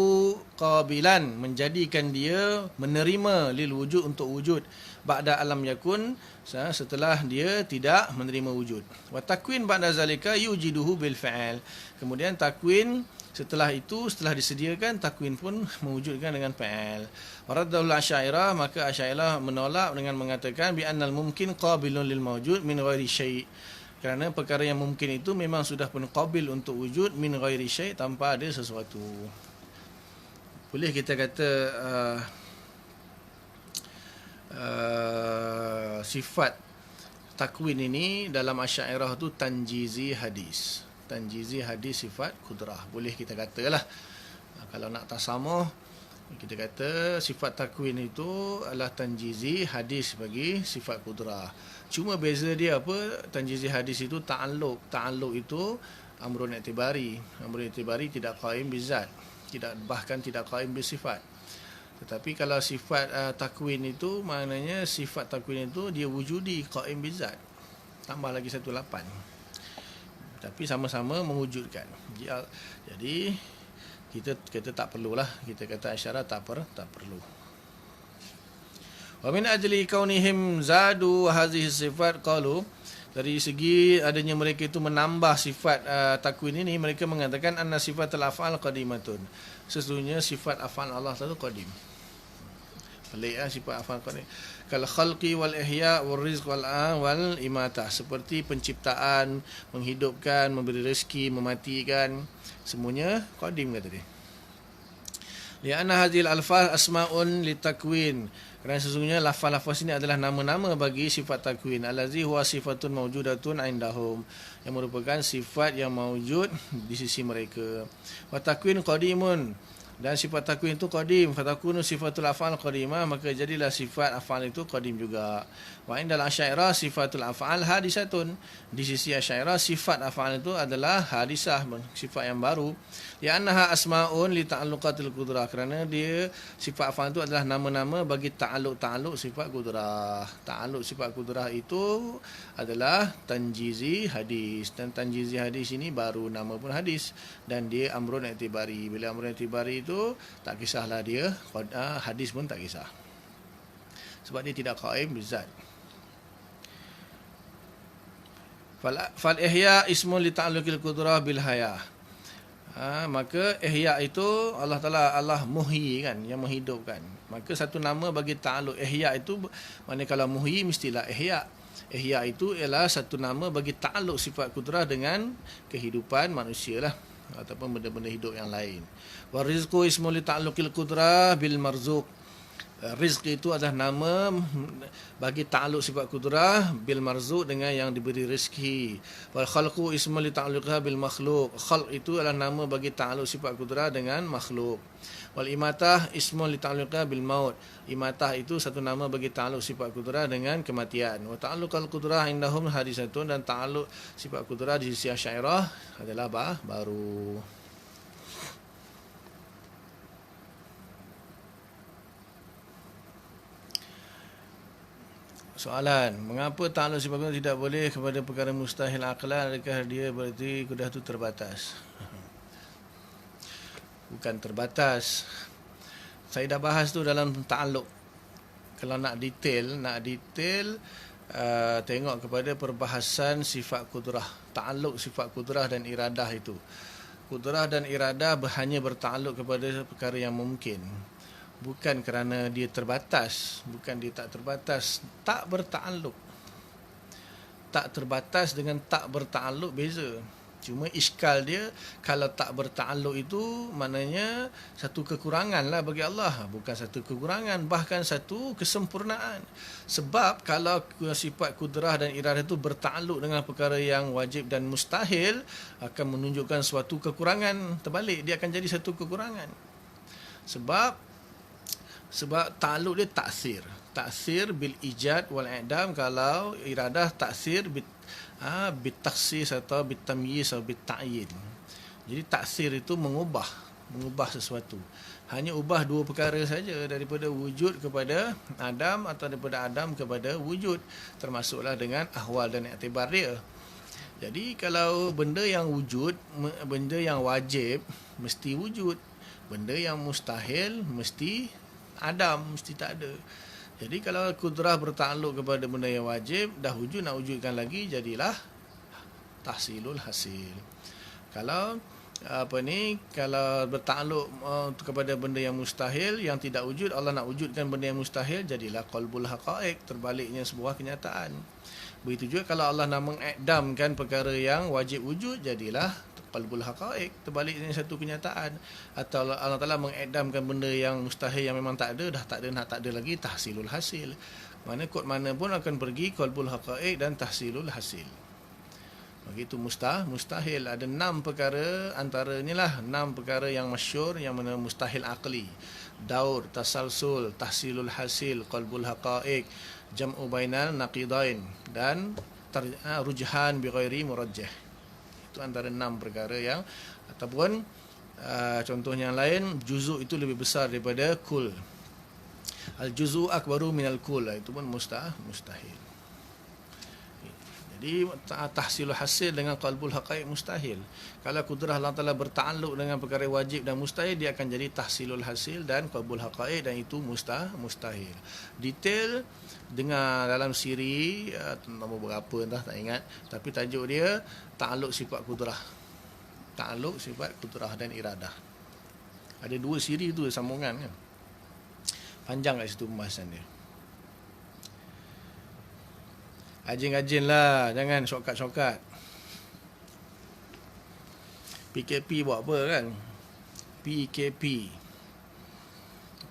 qabilan, menjadikan dia menerima lil wujud, untuk wujud. Ba'da alam yakun, setelah dia tidak menerima wujud. Wa takwin ba'da zalika yujiduhu bil fa'al. Kemudian takwin setelah itu, setelah disediakan, takwin pun mewujudkan dengan fa'al. Waraddul asy'ariyah, maka Asy'ariyah menolak dengan mengatakan bi annal mumkin qabilun lil mawjud min ghairi syai'. Kerana perkara yang mungkin itu memang sudah pun qabil untuk wujud min ghairi syai', tanpa ada sesuatu. Boleh kita kata sifat takwin ini dalam Asy'ariyah tu tanjizi hadis. Tanjizi hadis sifat kudrah. Boleh kita katalah. Kalau nak tasamuh, kita kata sifat takwin itu adalah tanjizi hadis bagi sifat kudrah. Cuma beza dia apa? Tanjizi hadis itu ta'alluq. Ta'alluq itu amrun i'tibari. Amrun i'tibari tidak qaim bizat. Bahkan tidak qaim bisifat. Tetapi kalau sifat takwin itu, maknanya sifat takwin itu dia wujudi, qaim bizat. Tambah lagi 18. Tapi sama-sama mewujudkan. Jadi kita tak perlulah, kita kata Asy'ariyah tak perlu. Wa min ajli kaunihim zadu hadhihi sifat qalu, dari segi adanya mereka itu menambah sifat takwin ini, mereka mengatakan anna sifatul af'al qadimatun. Sesungguhnya sifat af'al Allah itu qadim. Pelik sifat af'al qadim. Kal khalqi wal ihya wal rizq wal imatah, seperti penciptaan, menghidupkan, memberi rezeki, mematikan, semuanya qadim kata dia. Li'anna hadhil alfaz asma'un litakwin, kerana sesungguhnya lafaz-lafaz ini adalah nama-nama bagi sifat takwin. Allazi huwa sifatun mawjudatun indahum, yang merupakan sifat yang mawjud di sisi mereka. Wa takwin qadimun, dan sifat takwin itu qadim. Fatakunu sifatul af'al qadimah, maka jadilah sifat af'al itu qadim juga. Wa indal asy'ariyah sifatul af'al hadisatun, di sisi Asy'ariyah sifat af'al itu adalah hadisah, sifat yang baru. Ya annaha asma'un li ta'alluqatil qudrah, kerana dia sifat af'al itu adalah nama-nama bagi ta'alluq sifat qudrah. Ta'alluq sifat qudrah itu adalah tanjizi hadis, dan tanjizi hadis ini baru, nama pun hadis, dan dia amrun i'tibari. Bila amrun i'tibari itu tak kisahlah dia hadis pun tak kisah, sebab dia tidak qaim bizat. Fal ihya ismun li ta'alluqil qudrah bil haya. Maka ihya itu Allah muhyi kan, yang menghidupkan. Maka satu nama bagi ta'alluq ihya itu, maknanya kalau muhyi mestilah ihya. Ihya itu ialah satu nama bagi ta'alluq sifat qudrah dengan kehidupan manusia lah, ataupun benda-benda hidup yang lain. Wa rizqu ismun li ta'alluqil qudrah bil marzuq. Rizq itu adalah nama bagi ta'alluq sifat kudrah bil marzuq, dengan yang diberi rezeki. Wal khalqu ismun li ta'alluqha bil makhluq. Khalq itu adalah nama bagi ta'alluq sifat kudrah dengan makhluk. Wal imatah ismun li ta'alluqha bil maut. Imatah itu satu nama bagi ta'alluq sifat kudrah dengan kematian. Wa ta'alluqal kudrah indahum hadisatun, dan ta'alluq sifat kudrah di sisi Asy'ariyah adalah baru. Soalan, mengapa ta'alluq sifat kudrah tidak boleh kepada perkara mustahil aqlan? Adakah dia berarti kudrah itu terbatas? Bukan terbatas. Saya dah bahas tu dalam ta'alluq. Kalau nak detail tengok kepada perbahasan sifat kudrah, ta'alluq sifat kudrah dan iradah itu. Kudrah dan iradah hanya berta'alluq kepada perkara yang mungkin. Bukan kerana dia terbatas, bukan dia tak terbatas, tak berta'alluq. Tak terbatas dengan tak berta'alluq beza. Cuma iskal dia, kalau tak berta'alluq itu maknanya satu kekurangan lah bagi Allah. Bukan satu kekurangan, bahkan satu kesempurnaan. Sebab kalau sifat kudrah dan iradah itu berta'alluq dengan perkara yang wajib dan mustahil, akan menunjukkan suatu kekurangan. Terbalik, dia akan jadi satu kekurangan. Sebab ta'alluq dia taksir. Taksir bil ijad wal i'dam. Kalau iradah taksir bitakhsis atau bitamyiz atau bitta'yin. Jadi taksir itu mengubah sesuatu. Hanya ubah dua perkara saja, daripada wujud kepada adam atau daripada adam kepada wujud, termasuklah dengan ahwal dan iktibar dia. Jadi kalau benda yang wujud, benda yang wajib mesti wujud, benda yang mustahil mesti adam, mesti tak ada. Jadi kalau kudrah bertakluk kepada benda yang wajib, dah wujud, nak wujudkan lagi, jadilah tahsilul hasil. Kalau kalau bertakluk kepada benda yang mustahil, yang tidak wujud, Allah nak wujudkan benda yang mustahil, jadilah qalbul haqaiq, terbaliknya sebuah kenyataan. Begitu juga kalau Allah nak mengikdamkan perkara yang wajib wujud, jadilah qalbul haqaiq, terbaliknya satu kenyataan. Atau Allah Taala mengikdamkan benda yang mustahil, yang memang tak ada, dah tak ada, nak tak ada lagi, tahsilul hasil. Mana kot mana pun akan pergi qalbul haqaiq dan tahsilul hasil. Begitu mustahil. Ada 6 perkara, antaranya lah 6 perkara yang masyhur, yang mana mustahil aqli. Daur, tasalsul, tahsilul hasil, qalbul haqaiq, jam'u bainal naqidain, dan rujhan bi ghairi murajjah. Itu antara 6 perkara yang, ataupun contohnya yang lain, juzuk itu lebih besar daripada kul. Al-juz'u akbaru minal kul, itu pun mustahil. Jadi tahsilul hasil dengan qalbul haqaiq mustahil. Kalau kudrah Allah Taala bertakluk dengan perkara wajib dan mustahil, dia akan jadi tahsilul hasil dan qalbul haqaiq, dan itu mustahil. Detail dengar dalam siri, nombor berapa entah tak ingat, tapi tajuk dia ta'alluq sifat kudrah. Ta'alluq sifat kudrah dan iradah. Ada 2 siri tu sambungan kan. Panjang kat situ pembahasan dia. Ajin-ajin lah, jangan shortcut. PKP buat apa kan?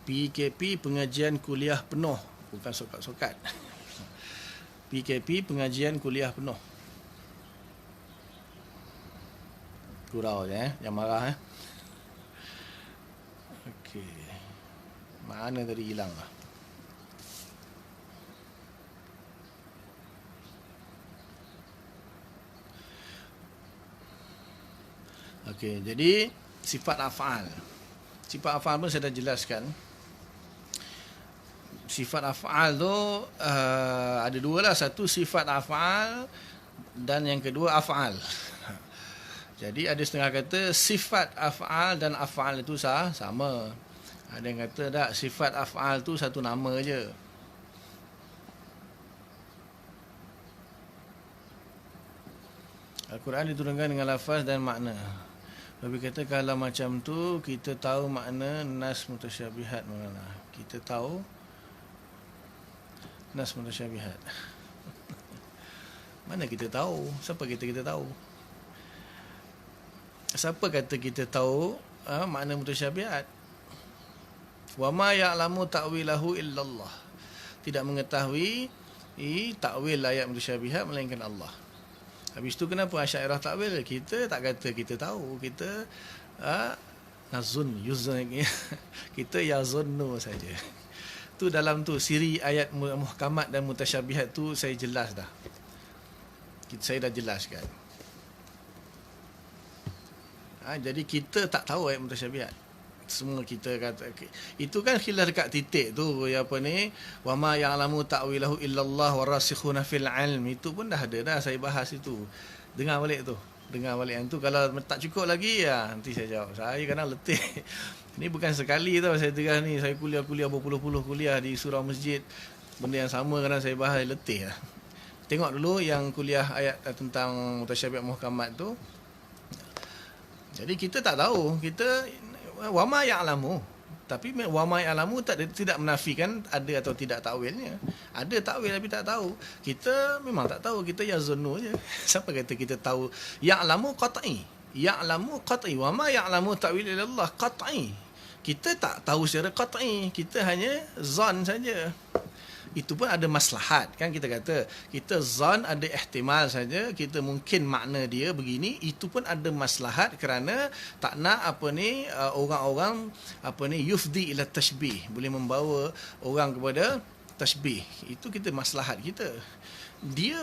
PKP pengajian kuliah penuh, bukan shortcut. PKP pengajian kuliah penuh. Gurau je jangan marah Okey. Mana tadi hilang lah. Okey, jadi sifat af'al. Sifat af'al pun saya dah jelaskan. Sifat af'al tu ada 2 lah. Satu sifat af'al, dan yang kedua af'al. Jadi ada setengah kata sifat af'al dan af'al itu sama. Ada yang kata tak, sifat af'al tu satu nama je. Al-Quran diturunkan dengan lafaz dan makna. Nabi kata kalau macam tu, kita tahu makna nas mutasyabihat mana. Kita tahu nas mutasyabihat. Mana kita tahu? Siapa kita tahu? Siapa kata kita tahu makna mutasyabihat? Wa ma ya'lamu ta'wilahu illallah. Tidak mengetahui takwil ayat mutasyabihat melainkan Allah. Habis tu kenapa Asy'ariyah takwil? Kita tak kata kita tahu, kita nazun, yuzun, kita yazunnu saja. Tu dalam tu siri ayat muhkamat dan mutasyabihat tu saya jelas dah. Saya dah jelaskan. Jadi kita tak tahu ayat mutasyabihat. semua kita kata itu kan khilaf dekat titik tu apa ni, wa ma ya'lamu ta'wilahu illallah warasikhuna fil ilm, itu pun dah ada dah, saya bahas itu. Dengar balik yang tu. Kalau tak cukup lagi ya nanti saya jawab. Saya kadang letih. Ni bukan sekali tau saya dengar ni, saya kuliah berpuluh-puluh kuliah di surau masjid, benda yang sama kadang saya bahas, letih lah. Tengok dulu yang kuliah ayat tentang mutasyabihat muhkamat tu. Jadi kita tak tahu, kita wama ya'lamu. Tapi wama ya'lamu tidak menafikan ada atau tidak takwilnya. Ada takwil tapi tak tahu. Kita memang tak tahu, kita yazunnu je. Siapa kata kita tahu? Ya'lamu qat'i. Ya'lamu qat'i. Wama ya'lamu ta'wil ilallah qat'i. Kita tak tahu secara qat'i, kita hanya zon saja. Itu pun ada maslahat, kan kita kata kita zon ada ihtimal saja, kita mungkin makna dia begini, itu pun ada maslahat kerana tak nak orang-orang yufdi ila tashbih, boleh membawa orang kepada tashbih. Itu kita maslahat kita.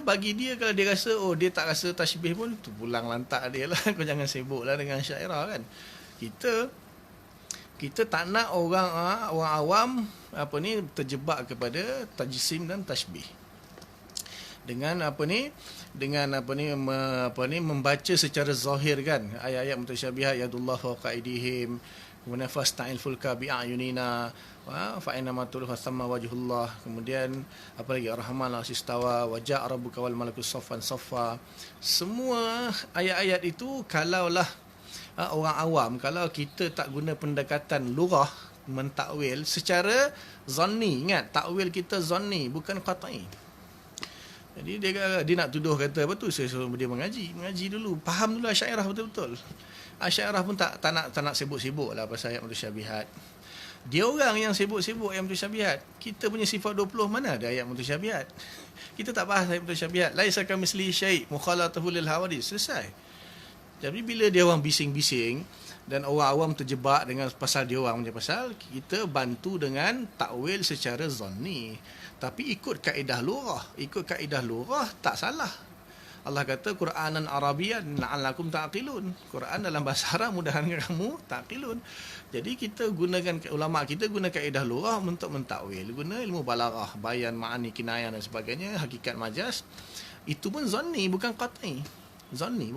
Bagi dia kalau dia rasa dia tak rasa tashbih pun, tu pulang lantak dia lah. Kau jangan sibuklah dengan syairah kan. Kita tak nak orang awam terjebak kepada tajsim dan tashbih. Dengan membaca secara zahir kan ayat-ayat mutasyabihat, yadullah fawqa aydihim, kemudian fasta'il fulka bi'ayunina fa inna ma tulfa thamma wajhullah, kemudian apa lagi, ar-rahman al-istawa wa ja'a rabbuka wal malaku saffan saffa. Semua ayat-ayat itu kalaulah orang awam, kalau kita tak guna pendekatan lughah mentakwil secara zanni, ingat takwil kita zanni bukan qat'i. Jadi dia nak tuduh kata apa tu, saya suruh dia mengaji dulu, faham dulu Asy'ariyah betul-betul. Asy'ariyah pun tak nak sibuk-sibuk lah pasal ayat mutasyabihat. Dia orang yang sibuk-sibuk ayat mutasyabihat. Kita punya sifat 20 mana ada ayat mutasyabihat? Kita tak bahas ayat mutasyabihat. Laisa kamitslihi syai' mukhalatahu lil hawadits, selesai. Jadi bila dia orang bising-bising dan orang awam terjebak dengan pasal dia orang punya pasal, kita bantu dengan takwil secara zanni. Tapi ikut kaedah lughah tak salah. Allah kata Qur'anan Arabiyan la'allakum ta'qilun. Quran dalam bahasa Arab mudahan kamu ta'qilun. Jadi kita gunakan, ulama kita guna kaedah lughah untuk mentakwil, guna ilmu balaghah, bayan, ma'ani, kinayah dan sebagainya, hakikat majaz. Itu pun zanni bukan qat'i. Zanni.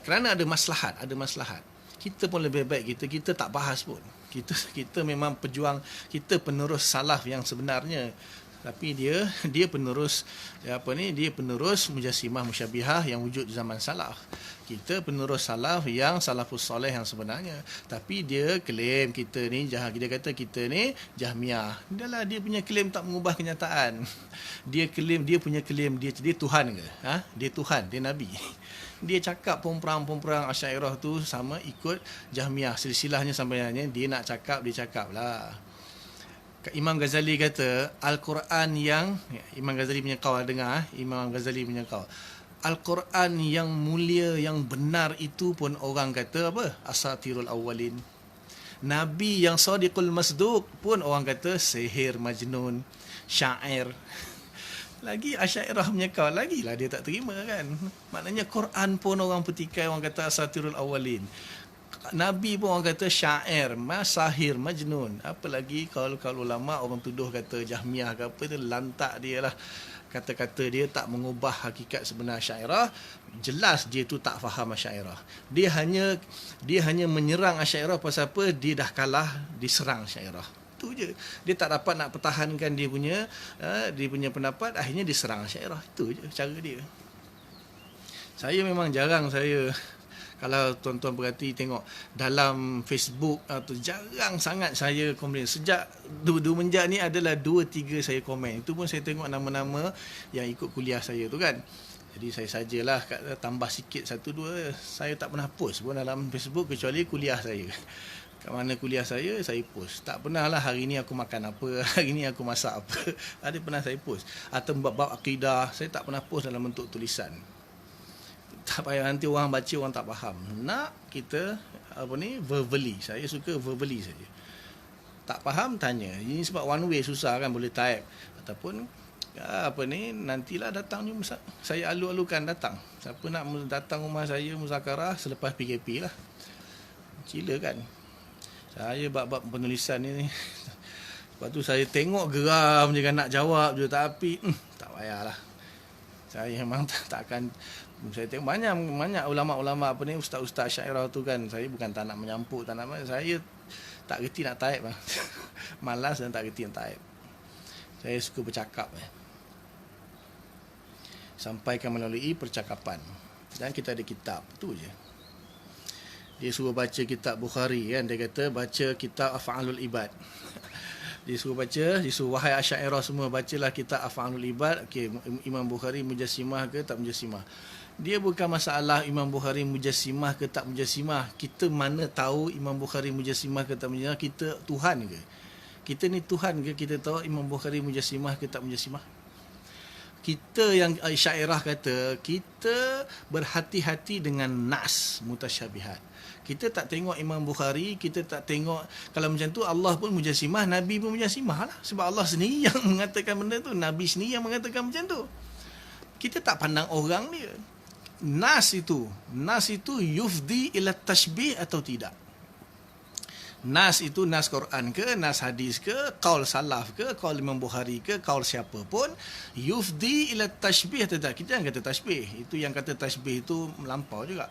Kerana ada maslahat. Kita pun lebih baik kita tak bahas pun. Kita memang pejuang, kita penerus salaf yang sebenarnya. Tapi dia penerus dia penerus mujassimah musyabbihah yang wujud di zaman salaf. Kita penerus salaf yang salafus soleh yang sebenarnya. Tapi dia klaim kita ni dia kata kita ni Jahmiyah. Dahlah, dia punya klaim tak mengubah kenyataan. Dia punya klaim dia Tuhan ke? Dia Tuhan, dia Nabi. Dia cakap pemperang Asy'ariyah tu sama ikut Jahmiyah. Silsilahnya sampai dia nak cakap, dia cakap lah. Imam Ghazali kata Al-Quran yang Imam Ghazali punya qaul, dengar Imam Ghazali punya qaul, Al-Quran yang mulia, yang benar itu pun orang kata apa? Asatirul awwalin. Nabi yang sadiqul masduq pun orang kata sihir, majnun, syair. Lagi Asy'ariyah punya qaul, lagilah dia tak terima kan. Maknanya Quran pun orang petikai, orang kata asatirul awwalin. Nabi pun orang kata syair, sahir, majnun. Apalagi kalau ulama orang tuduh kata Jahmiyah ke apa, itu lantak dia lah. Kata-kata dia tak mengubah hakikat sebenar Asy'ariyah. Jelas dia tu tak faham Asy'ariyah. Dia hanya menyerang Asy'ariyah pasal apa? Dia dah kalah, diserang Asy'ariyah. Itu je. Dia tak dapat nak pertahankan dia punya pendapat, akhirnya diserang Asy'ariyah. Itu je cara dia. Saya memang jarang kalau tuan-tuan perhati tengok dalam Facebook atau jarang sangat saya komen. Sejak dua menjak ni adalah 2-3 saya komen. Itu pun saya tengok nama-nama yang ikut kuliah saya tu kan. Jadi saya sajalah tambah sikit 1-2. Saya tak pernah post pun dalam Facebook kecuali kuliah saya. Kat mana kuliah saya post. Tak pernah lah hari ni aku makan apa, hari ni aku masak apa. Ada pernah saya post. Atau bab akidah, saya tak pernah post dalam bentuk tulisan. Tak payah nanti orang baca orang tak faham. Nak kita verbally. Saya suka verbally saja. Tak faham tanya. Ini sebab one way susah kan, boleh type ataupun Apa ni, nantilah datang ni, saya alu-alukan datang. Siapa nak datang rumah saya muzakarah selepas PKP lah. Cila kan. Saya bab-bab penulisan ni lepas tu saya tengok geram je kan, nak jawab je, tapi tak payahlah. Saya memang takkan. Saya tengok banyak ulama-ulama apa ni, ustaz-ustaz syairah tu kan, saya bukan tak nak menyampuk, tak nak, saya tak reti nak type lah. Malas dan tak reti nak type. Saya suka bercakap. Sampaikan melalui percakapan. Dan kita ada kitab, tu je. Dia suruh baca kitab Bukhari kan, dia kata baca kitab Af'alul Ibad. Dia suruh wahai Asy'ariyah semua, bacalah kitab Af'alul Ibad. Okey, Imam Bukhari mujassimah ke tak mujassimah? Dia bukan masalah Imam Bukhari mujassimah ke tak mujassimah. Kita mana tahu Imam Bukhari mujassimah ke tak mujassimah? Kita Tuhan ke? Kita ni Tuhan ke kita tahu Imam Bukhari mujassimah ke tak mujassimah? Kita yang Asy'ariyah kata, kita berhati-hati dengan nas mutasyabihat. Kita tak tengok Imam Bukhari, kita tak tengok, kalau macam tu Allah pun mujassimah, Nabi pun mujassimah lah. Sebab Allah sendiri yang mengatakan benda tu, Nabi sendiri yang mengatakan macam tu. Kita tak pandang orang dia. Nas itu yufdi ila tashbih atau tidak. Nas itu nas Quran ke, nas hadis ke, qaul salaf ke, qaul Imam Bukhari ke, qaul siapa pun, yufdi ila tashbih atau tidak. Kita yang kata tashbih. Itu yang kata tashbih itu melampau juga.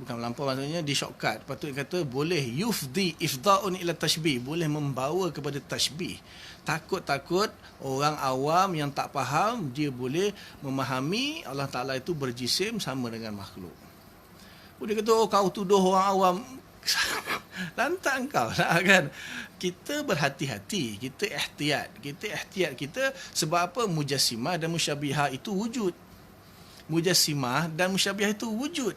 Bukan melampau, maksudnya di shortcut. Patut kata boleh yufdi ifda'un ila tashbih, boleh membawa kepada tashbih. Takut-takut orang awam yang tak faham, dia boleh memahami Allah Ta'ala itu berjisim sama dengan makhluk. Dia kata, oh kau tuduh orang awam. Lantak engkau lah kan. Kita berhati-hati, kita ihtiyat kita sebab apa? Mujassimah dan musyabihah itu wujud. Mujassimah dan musyabihah itu wujud.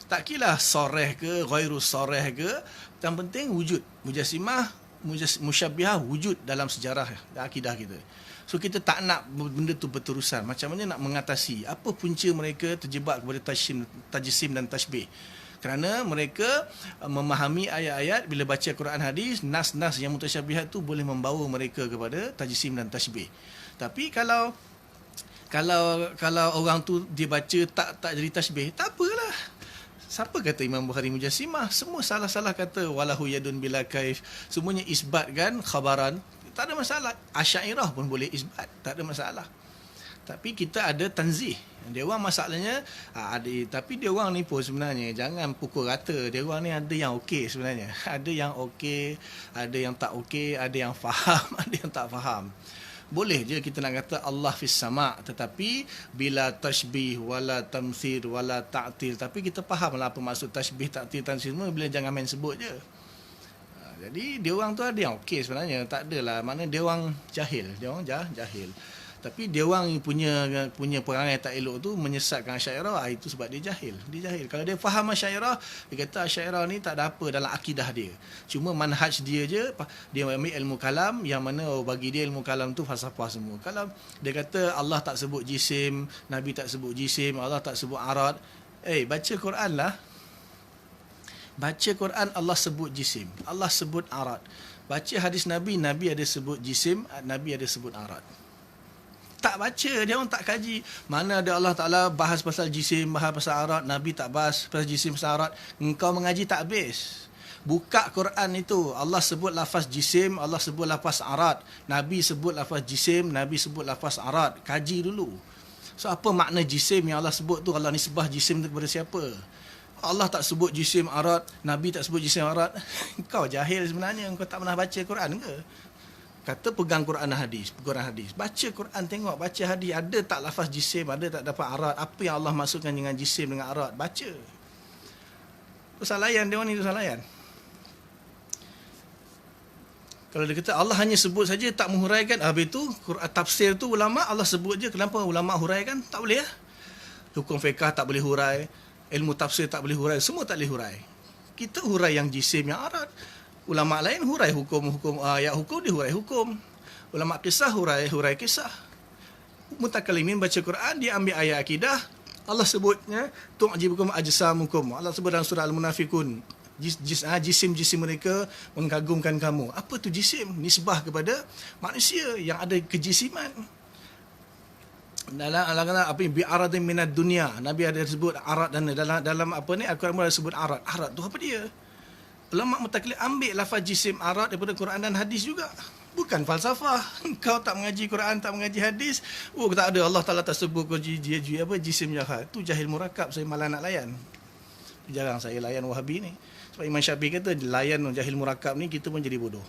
Tak kira soreh ke, ghairu soreh ke, yang penting wujud. Mujassimah, musyabihah wujud dalam sejarah akidah kita. So kita tak nak benda tu berterusan. Macam mana nak mengatasi? Apa punca mereka terjebak kepada tajsim dan tashbih? Kerana mereka memahami ayat-ayat, bila baca Quran hadis, nas-nas yang mutasyabihat tu boleh membawa mereka kepada tajsim dan tashbih. Tapi kalau orang tu dia baca tak jadi tashbih, tak apalah. Siapa kata Imam Bukhari mujassimah? Semua salah-salah kata walahu yadun bila kaif. Semuanya isbat kan, khabaran. Tak ada masalah. Asy'ariyah pun boleh isbat, tak ada masalah. Tapi kita ada tanzih. Dia orang masalahnya tapi dia orang ni pun sebenarnya jangan pukul rata. Dia orang ni ada yang okey sebenarnya. Ada yang okey, ada yang tak okey, ada yang faham, ada yang tak faham. Boleh je kita nak kata Allah fis sama', tetapi bila tashbih wala tamthil wala ta'til, tapi kita fahamlah apa maksud tashbih, ta'til, tamthil semua, bila jangan main sebut je. Jadi dia orang tu ada yang okey sebenarnya, tak adalah, makna dia orang jahil, dia orang jahil. Tapi dia orang punya perangai tak elok tu menyesatkan Asy'ariyah, itu sebab dia jahil. Kalau dia faham Asy'ariyah, dia kata Asy'ariyah ni tak ada apa dalam akidah dia. Cuma manhaj dia je, dia ambil ilmu kalam yang mana bagi dia ilmu kalam tu falsafah semua. Kalau dia kata Allah tak sebut jisim, Nabi tak sebut jisim, Allah tak sebut arad, baca Quran lah. Baca Quran, Allah sebut jisim, Allah sebut arad. Baca hadis Nabi, Nabi ada sebut jisim, Nabi ada sebut arad. Tak baca, dia orang tak kaji. Mana ada Allah Ta'ala bahas pasal jisim, bahas pasal arad, Nabi tak bahas pasal jisim, pasal arad. Engkau mengaji tak habis. Buka Quran itu, Allah sebut lafaz jisim, Allah sebut lafaz arad, Nabi sebut lafaz jisim, Nabi sebut lafaz arad. Kaji dulu. So apa makna jisim yang Allah sebut tu? Allah nisbah jisim tu kepada siapa? Allah tak sebut jisim arad, Nabi tak sebut jisim arad. Engkau jahil sebenarnya, engkau tak pernah baca Quran ke? Kata pegang Quran hadis. Baca Quran, tengok, baca hadis, ada tak lafaz jisim, ada tak dapat arad, apa yang Allah maksudkan dengan jisim dengan arad, baca. Kesalahan dia orang ni, kesalahan. Kalau dia kata Allah hanya sebut saja tak menghuraikan, habis tu Quran tafsir tu ulama Allah sebut je, kenapa ulama huraikan? Tak boleh lah. Hukum fiqah tak boleh hurai, ilmu tafsir tak boleh hurai, semua tak boleh hurai. Kita hurai yang jisim, yang arad. Ulama lain hurai hukum ayat hukum, dia hurai hukum. Ulama kisah hurai kisah. Mutakalimin baca Quran, dia ambil ayat akidah, Allah sebutnya tu'jibukum ajsamukum. Allah sebut dalam surah Al-Munafiqun, jisim-jisim mereka mengagumkan kamu. Apa tu jisim? Nisbah kepada manusia yang ada kejisiman. dalam apa ni, bi aradin minad dunya. Nabi ada sebut arad, dan dalam apa ni Al-Quran ada sebut arad. Arad tu apa dia? Ulama mutakallim ambil lafaz jisim arad daripada Quran dan hadis juga. Bukan falsafah. Kau tak mengaji Quran, tak mengaji hadis, tak ada, Allah Taala tak sebut kau jisim jahat. Tu jahil murakab, saya malah nak layan. Jarang saya layan Wahabi ni. Sebab Imam Syafi'i kata layan jahil murakab ni kita pun jadi bodoh.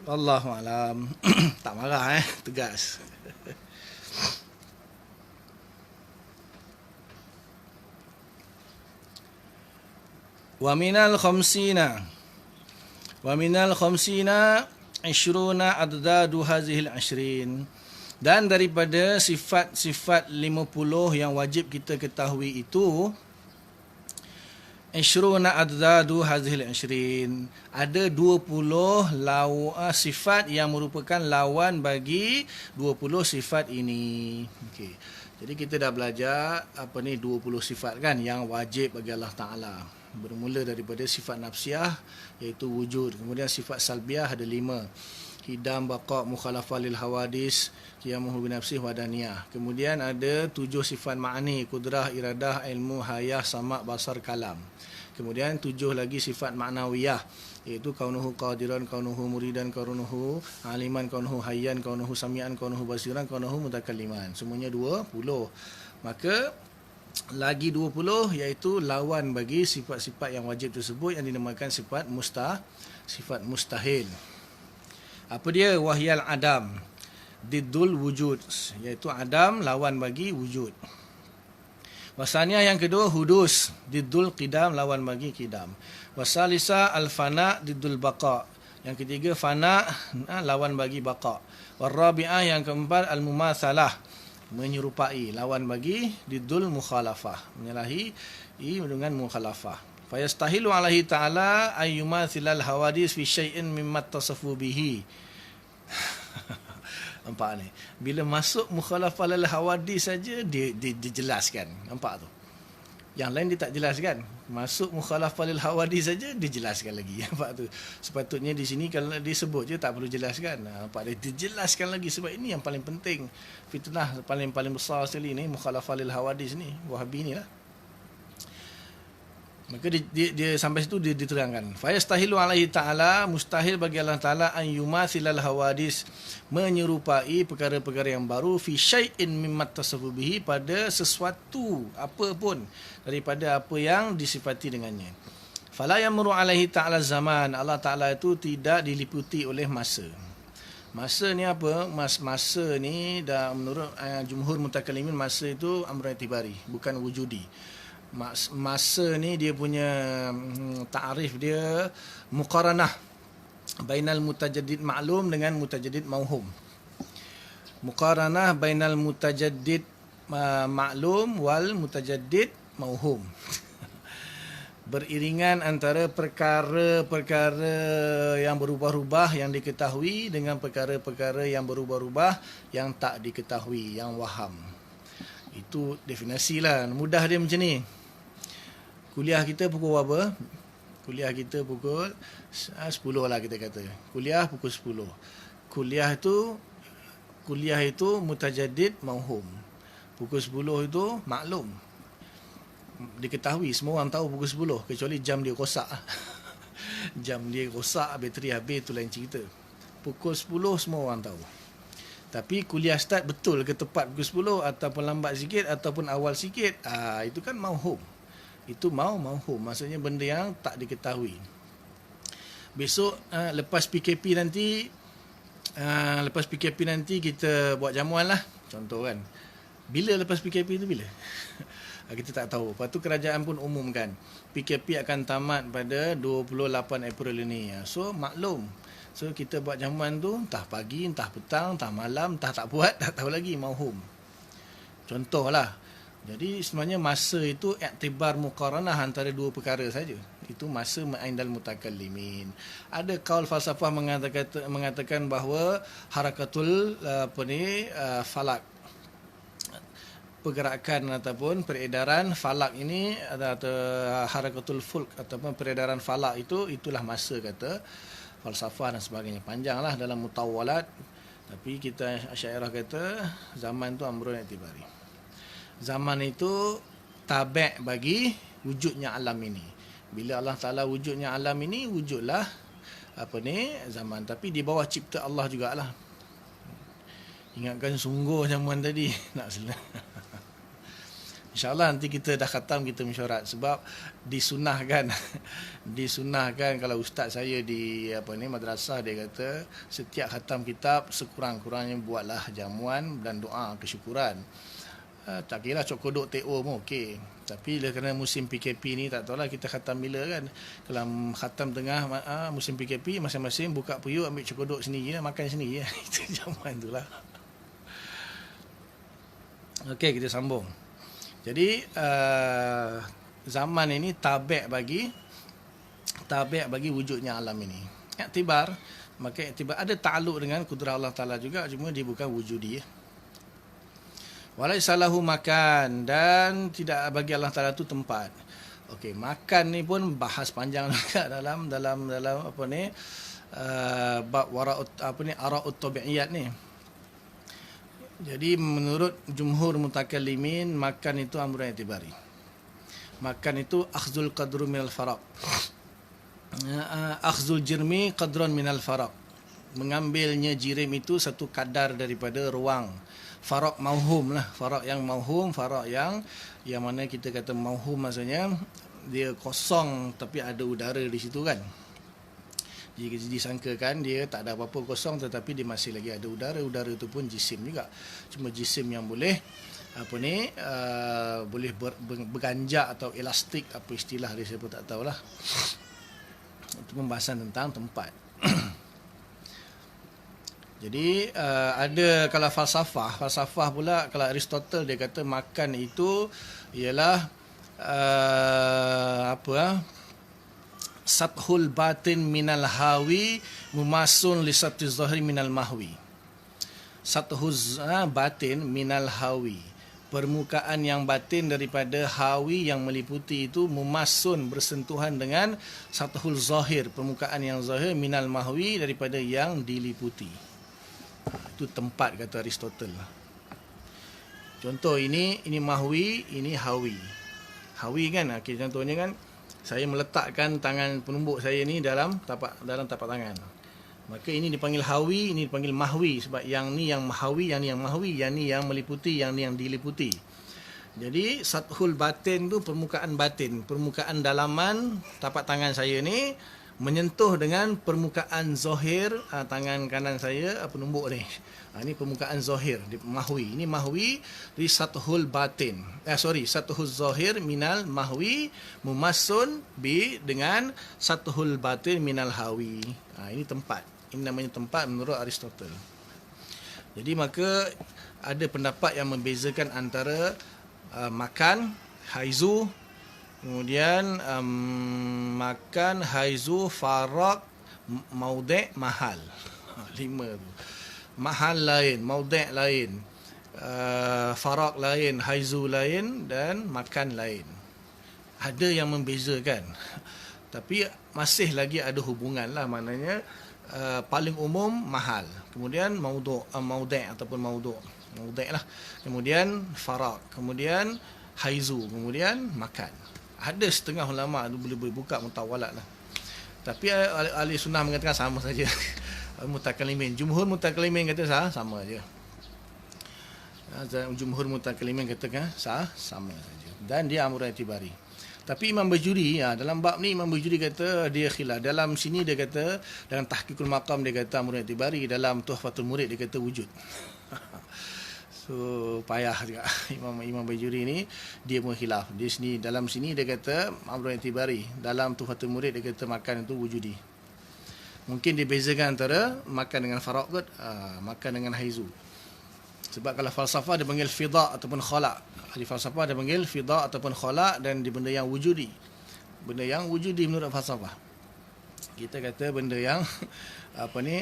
Wallahu alam. Tak marah tegas. Wa minal khamsina 20 adadu hazihil 20. Dan daripada sifat-sifat 50 yang wajib kita ketahui itu, 20 adadu hazihil 20. Ada 20 sifat yang merupakan lawan bagi 20 sifat ini. Okey. Jadi kita dah belajar 20 sifat kan yang wajib bagi Allah Taala. Bermula daripada sifat nafsiah iaitu wujud, kemudian sifat salbiah ada 5, hidam, baqa, mukhalafah lil hawadis, qiyamuhu bi nafsihi wa daniyah. Kemudian ada 7 sifat ma'ani, kudrah, iradah, ilmu, hayah, sama', basar, kalam. Kemudian 7 lagi sifat ma'nawiyah iaitu kaunuhu qadiran, kaunuhu muridan, kaunuhu aliman, kaunuhu hayyan, kaunuhu sami'an, kaunuhu basiran, kaunuhu mutakalliman. Semuanya 20. Maka lagi 20 iaitu lawan bagi sifat-sifat yang wajib tersebut yang dinamakan sifat mustahil. Apa dia? Wahyal adam diddul wujud, iaitu adam lawan bagi wujud. Wasania yang kedua hudus diddul qidam, lawan bagi qidam. Wasalisa al-fana diddul baqa, yang ketiga fana lawan bagi baqa. Warabi'ah yang keempat al-mumatsalah, menyerupai, lawan bagi diddul mukhalafah, menyalahi dengan mukhalafah. Fayastahilu alaihi ta'ala ayyumathilal hawadis fi syai'in mimma tasafu bihi. Nampak ni, bila masuk mukhalafah lil hawadis saja dia jelaskan. Nampak tu, yang lain dia tak jelaskan. Masuk mukhalafah lil hawadis saja dia jelaskan lagi. Nampak tu, sepatutnya di sini kalau disebut je tak perlu jelaskan. Nampak dia dijelaskan lagi, sebab ini yang paling penting. Fitnah paling besar sekali ni mukhalafah lil hawadis ni, Wahabi ni lah. Maka dia sampai situ dia diterangkan. Fa yastahilu alaihi ta'ala, mustahil bagi Allah Ta'ala an yumathilal hawadis, menyerupai perkara-perkara yang baru, fi syai'in mimma tasafu bihi, pada sesuatu apa pun daripada apa yang disifati dengannya. Fala yamru alaihi ta'ala zaman, Allah Ta'ala itu tidak diliputi oleh masa. Masa ni apa? Masa ni dah menurut jumhur mutakallimin, masa itu amrun itibari, bukan wujudi. Masa ni dia punya ta'rif dia muqaranah bainal mutajaddid ma'lum dengan mutajaddid mauhum. Muqaranah bainal mutajaddid ma'lum wal mutajaddid mauhum. Beriringan antara perkara-perkara yang berubah-ubah yang diketahui dengan perkara-perkara yang berubah-ubah yang tak diketahui, yang waham. Itu definisi lah. Mudah dia macam ni. Kuliah kita pukul apa? Kuliah kita pukul 10 lah kita kata. Kuliah pukul 10. Kuliah itu mutajaddid mauhum. Pukul 10 itu maklum. Diketahui, semua orang tahu pukul 10, kecuali jam dia rosak. Jam dia rosak, bateri habis, tu lain cerita. Pukul 10 semua orang tahu. Tapi kuliah start betul ke tepat pukul 10 ataupun lambat sikit ataupun awal sikit, itu kan mauhum. Itu mauhum, maksudnya benda yang tak diketahui. Besok lepas PKP nanti kita buat jamuan lah, contoh kan. Bila lepas PKP tu bila? Kita tak tahu. Lepas tu kerajaan pun umumkan PKP akan tamat pada 28 April ini. So maklum. So kita buat jamuan tu entah pagi, entah petang, entah malam, entah tak buat, tak tahu lagi, mauhum. Contohlah. Jadi sebenarnya masa itu iktibar muqaranah antara dua perkara saja. Itu masa indal mutakallimin. Ada kaul falsafah mengatakan bahawa harakatul falak, pergerakan ataupun peredaran falak ini, atau harakatul fulk ataupun peredaran falak itulah masa, kata falsafah dan sebagainya. Panjanglah dalam mutawalat. Tapi kita Asy'ariyah kata zaman tu amrun i'tibari. Zaman itu tabi' bagi wujudnya alam ini. Bila Allah Ta'ala wujudnya alam ini, wujudlah zaman. Tapi di bawah cipta Allah jugalah. Ingatkan sungguh jamuan tadi. Nak sila. InsyaAllah nanti kita dah khatam, kita mesyuarat. Sebab disunahkan kalau ustaz saya di madrasah, dia kata setiap khatam kitab sekurang-kurangnya buatlah jamuan dan doa kesyukuran. Tak kira cokodok TO pun okey. Tapi kerana musim PKP ni, tak tahulah kita khatam bila kan. Kalau khatam tengah musim PKP, masing-masing buka periuk, ambil cokodok sendiri, makan sendiri. Itu jamuan tu lah. Okey, kita sambung. Jadi zaman ini tabi' bagi wujudnya alam ini. Iktibar, maka iktibar ada ta'alluq dengan kudrah Allah Ta'ala juga, cuma dia bukan wujudi. Walaisa lahu makan, dan tidak bagi Allah Ta'ala tu tempat. Okey, makan ni pun bahas panjang juga dalam bab ara'ut tabi'iyat ni. Jadi menurut jumhur mutakallimin, makan itu amrun i'tibari. Makan itu akhzul qadru minal faraq. Akhzul jirmi qadran minal faraq. Mengambilnya jirim itu satu kadar daripada ruang. Faraq mauhum lah. Faraq yang mauhum, faraq yang mana kita kata mauhum, maksudnya dia kosong tapi ada udara di situ kan. Disangkakan dia tak ada apa-apa kosong, tetapi dia masih lagi ada udara. Udara itu pun jisim juga. Cuma jisim yang boleh boleh berganjak atau elastik, apa istilah dia saya pun tak tahulah. Itu pembahasan tentang tempat. Jadi ada kalau falsafah pula, kalau Aristotle dia kata makan itu ialah sathul batin minal hawi mumasun li sathul zahiri minal mahwi. Sathul batin minal hawi, permukaan yang batin daripada hawi yang meliputi itu, mumasun bersentuhan dengan sathul zahir, permukaan yang zahir, minal mahwi daripada yang diliputi. Itu tempat, kata Aristotle. Contoh ini mahwi, ini hawi. Hawi kan, contohnya kan saya meletakkan tangan penumbuk saya ni dalam tapak tangan. Maka ini dipanggil hawi, ini dipanggil mahwi, sebab yang ni yang hawi, yang ni yang mahwi, yang ni yang meliputi, yang ni yang diliputi. Jadi sathul batin tu permukaan batin, permukaan dalaman tapak tangan saya ni menyentuh dengan permukaan zahir tangan kanan saya, penumbuk ni. Ini permukaan zahir, mahwi. Ini mahwi di sathul batin. Sathul zahir minal mahwi mumassun bi dengan sathul batin minal hawi. Ini tempat. Ini namanya tempat menurut Aristotle. Jadi maka ada pendapat yang membezakan antara makan, haizu, kemudian makan, haizu, faraq, maudhi', mahal. 5 tu. Mahal lain, maudhi' lain, faraq lain, haizu lain, dan makan lain. Ada yang membezakan. Tapi masih lagi ada hubungan lah, maknanya paling umum mahal, kemudian maudhi' ataupun maudhi' lah, kemudian faraq, kemudian haizu, kemudian makan. Ada setengah ulama tu boleh buka mutawalat lah. Tapi ahli sunnah mengatakan sama saja. Mutakallimin, jumhur mutakallimin kata sama aja. Jumhur mutakallimin katakan sama saja. Dan dia amrun i'tibari. Tapi Imam Bajuri, dalam bab ni Imam Bajuri kata dia khilaf. Dalam sini dia kata, dalam Tahqiqul Maqam dia kata amrun i'tibari, dalam Tuhfatul Murid dia kata wujud. So payah juga Imam Bajuri ni, dia pun khilaf. Dia sini, dalam sini dia kata amrun i'tibari, dalam Tuhfatul Murid dia kata makan itu wujudi. Mungkin dibezakan antara makan dengan faraq kot, makan dengan haizu. Sebab kalau falsafah dia panggil fida' ataupun khala'. Ahli falsafah dia panggil fida' ataupun khala', dan di benda yang wujudi. Benda yang wujudi menurut falsafah. Kita kata benda yang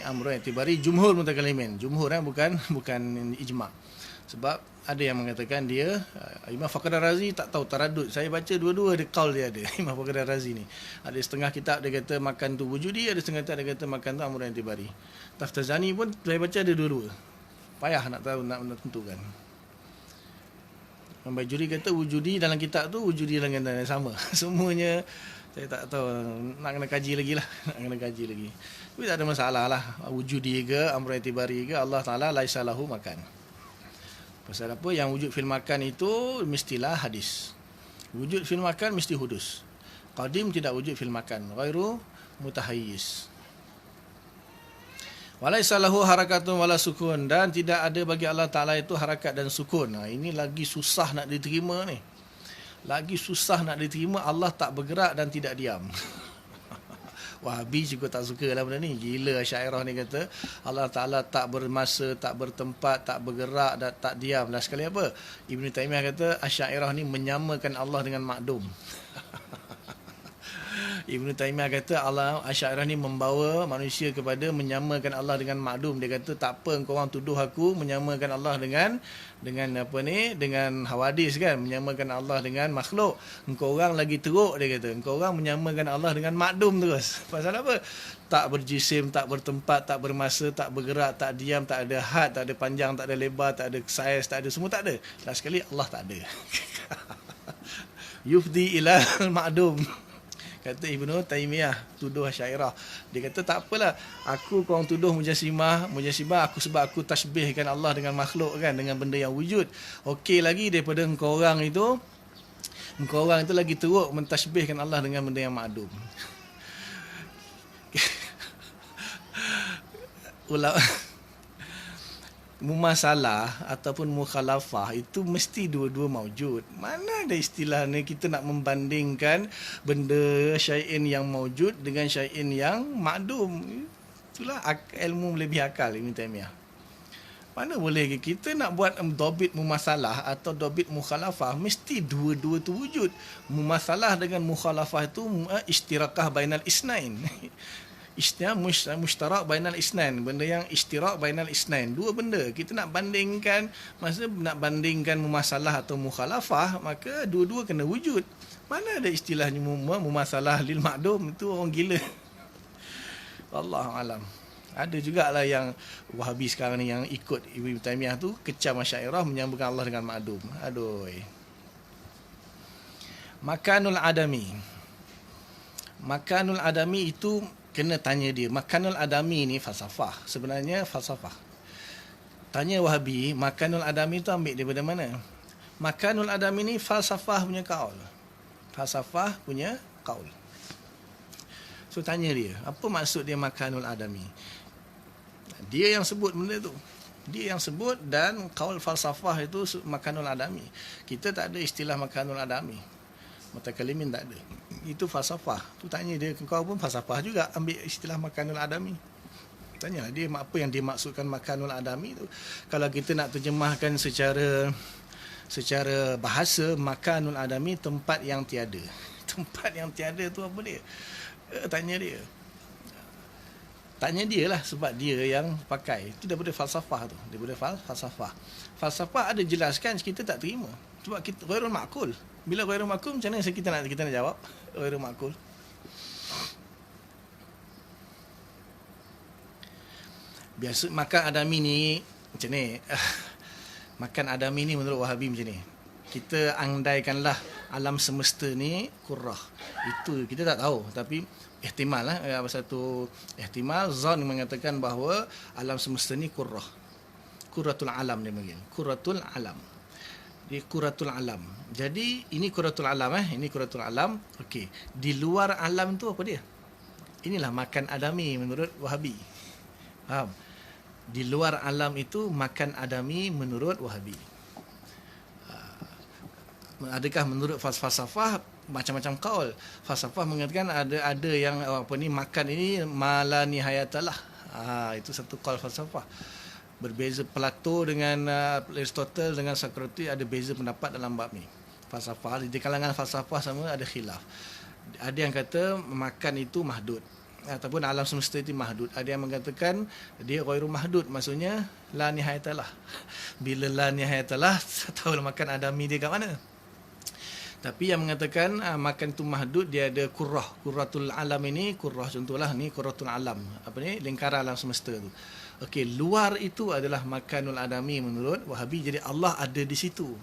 amrun i'tibari, jumhur mutakallimin. Jumhur bukan ijma'. Sebab ada yang mengatakan dia Imam Fakhr Razi tak tahu, taradud. Saya baca dua-dua ada kaul dia ada. Imam Fakhr Razi ni ada setengah kitab dia kata makan tu wujudi, ada setengah kitab dia kata makan tu amrun i'tibari. Taftazani pun saya baca ada dua-dua. Payah nak tahu, nak menentukan. Imam Bajuri kata wujudi dalam kitab tu wujudi dalam kata sama. Semuanya saya tak tahu, nak kena kaji lagi lah. Nak kena kaji lagi. Tapi tak ada masalah lah. Wujudi ke, amrun i'tibari ke, Allah Ta'ala laisa lahu makan. Pasal apa? Yang wujud fil makan itu mestilah hadis. Wujud fil makan mesti hudus. Qadim tidak wujud fil makan. Ghairu mutahayyiz. Walaisa lahu harakatun wala sukun. Dan tidak ada bagi Allah Ta'ala itu harakat dan sukun. Ini lagi susah nak diterima ni. Lagi susah nak diterima. Allah tak bergerak dan tidak diam. Wahabi juga tak suka lah benda ni. Gila Asy'ariyah ni kata Allah Ta'ala tak bermasa, tak bertempat, tak bergerak dan tak diam. Dan sekali apa? Ibn Taymiyah kata Asy'ariyah ni menyamakan Allah dengan makdum. Ibn Taymiyah kata Allah Asy'ariyah ni membawa manusia kepada menyamakan Allah dengan makdum. Dia kata tak apa engkau orang tuduh aku menyamakan Allah dengan apa ni, dengan hawadis kan, menyamakan Allah dengan makhluk. Engkau orang lagi teruk, dia kata. Engkau orang menyamakan Allah dengan makdum terus. Pasal apa? Tak berjisim, tak bertempat, tak bermasa, tak bergerak, tak diam, tak ada had, tak ada panjang, tak ada lebar, tak ada saiz, tak ada, semua tak ada. Last sekali Allah tak ada. Yufdi ila al-ma'dum. Kata Ibnu Taimiyah, tuduh Asy'ariyah. Dia kata tak apalah, aku korang tuduh mujassimah aku sebab aku tasbihkan Allah dengan makhluk kan, dengan benda yang wujud. Okey lagi daripada engkau orang itu lagi teruk mentasbihkan Allah dengan benda yang ma'dum. Ulama mumasalah ataupun mukhalafah itu mesti dua-dua maujud. Mana ada istilah ni kita nak membandingkan benda syai'in yang maujud dengan syai'in yang ma'dum. Itulah ilmu melebihi akal Ibn Taymiyah. Mana boleh kita nak buat dobit mumasalah atau dobit mukhalafah, mesti dua-dua tu wujud. Mumasalah dengan mukhalafah itu istirakah bainal isnain. Mushtarak bainal isnain, benda yang istirak bainal isnain, dua benda kita nak bandingkan. Masa nak bandingkan mumasalah atau mukhalafah, maka dua-dua kena wujud. Mana ada istilahnya mumasalah lil ma'dum, itu orang gila. Wallahu alam. Ada jugalah yang Wahabi sekarang ni yang ikut Ibn Taymiyah tu kecam Asy'ariyah menyambungkan Allah dengan ma'dum. Aduh. Makanul adami itu kena tanya dia. Makanul adami ni falsafah. Sebenarnya falsafah. Tanya Wahabi, makanul adami tu ambil daripada mana? Makanul adami ni falsafah punya kaul. Falsafah punya kaul. So tanya dia, apa maksud dia makanul adami? Dia yang sebut benda tu. Dia yang sebut, dan kaul falsafah itu makanul adami. Kita tak ada istilah makanul adami. Mutakalimin tak ada. Itu falsafah. Tu tanya dia, kau pun falsafah juga ambil istilah makanul adami. Tanyalah dia apa yang dia maksudkan makanul adami tu. Kalau kita nak terjemahkan secara bahasa, makanul adami tempat yang tiada. Tempat yang tiada tu apa dia? Tanya dia. Tanya dia lah, sebab dia yang pakai. Itu daripada falsafah tu. Daripada falsafah. Falsafah ada jelaskan, kita tak terima. Sebab kita ghairul ma'qul. Bila ghairul ma'qul, macam mana kita nak jawab? Ghairul ma'qul. Biasa makan adami ni macam ni. Makan adami ni menurut Wahabi macam ni. Kita andaikanlah alam semesta ni kurrah. Itu kita tak tahu, tapi ihtimal lah. Satu ihtimal, zon mengatakan bahawa alam semesta ni kurrah. Qurratul alam dia panggil. Qurratul alam. Di Qurratul alam. Jadi ini Qurratul alam ini Qurratul alam. Okey. Di luar alam tu apa dia? Inilah makan adami menurut Wahabi. Faham? Di luar alam itu makan adami menurut Wahabi. Adakah menurut falsafah macam-macam kaul? Falsafah mengatakan ada yang makan ini mala nihayatalah. Itu satu kaul falsafah. Berbeza Plato dengan Aristotle dengan Socrates, ada beza pendapat dalam bab ni. Falsafah di kalangan falsafah sama ada khilaf. Ada yang kata makan itu mahdud. ataupun alam semesta itu mahdud. Ada yang mengatakan dia ghairu mahdud, maksudnya la nihayatalah. Bila la nihayatalah, tahulah makan adami dia kat mana. Tapi yang mengatakan makan tu mahdud, dia ada qurratul alam ini, qurrah contohlah ni qurratul alam. Apa ni? Lingkaran alam semesta tu. Okey, luar itu adalah makanul adami menurut Wahabi. Jadi Allah ada di situ.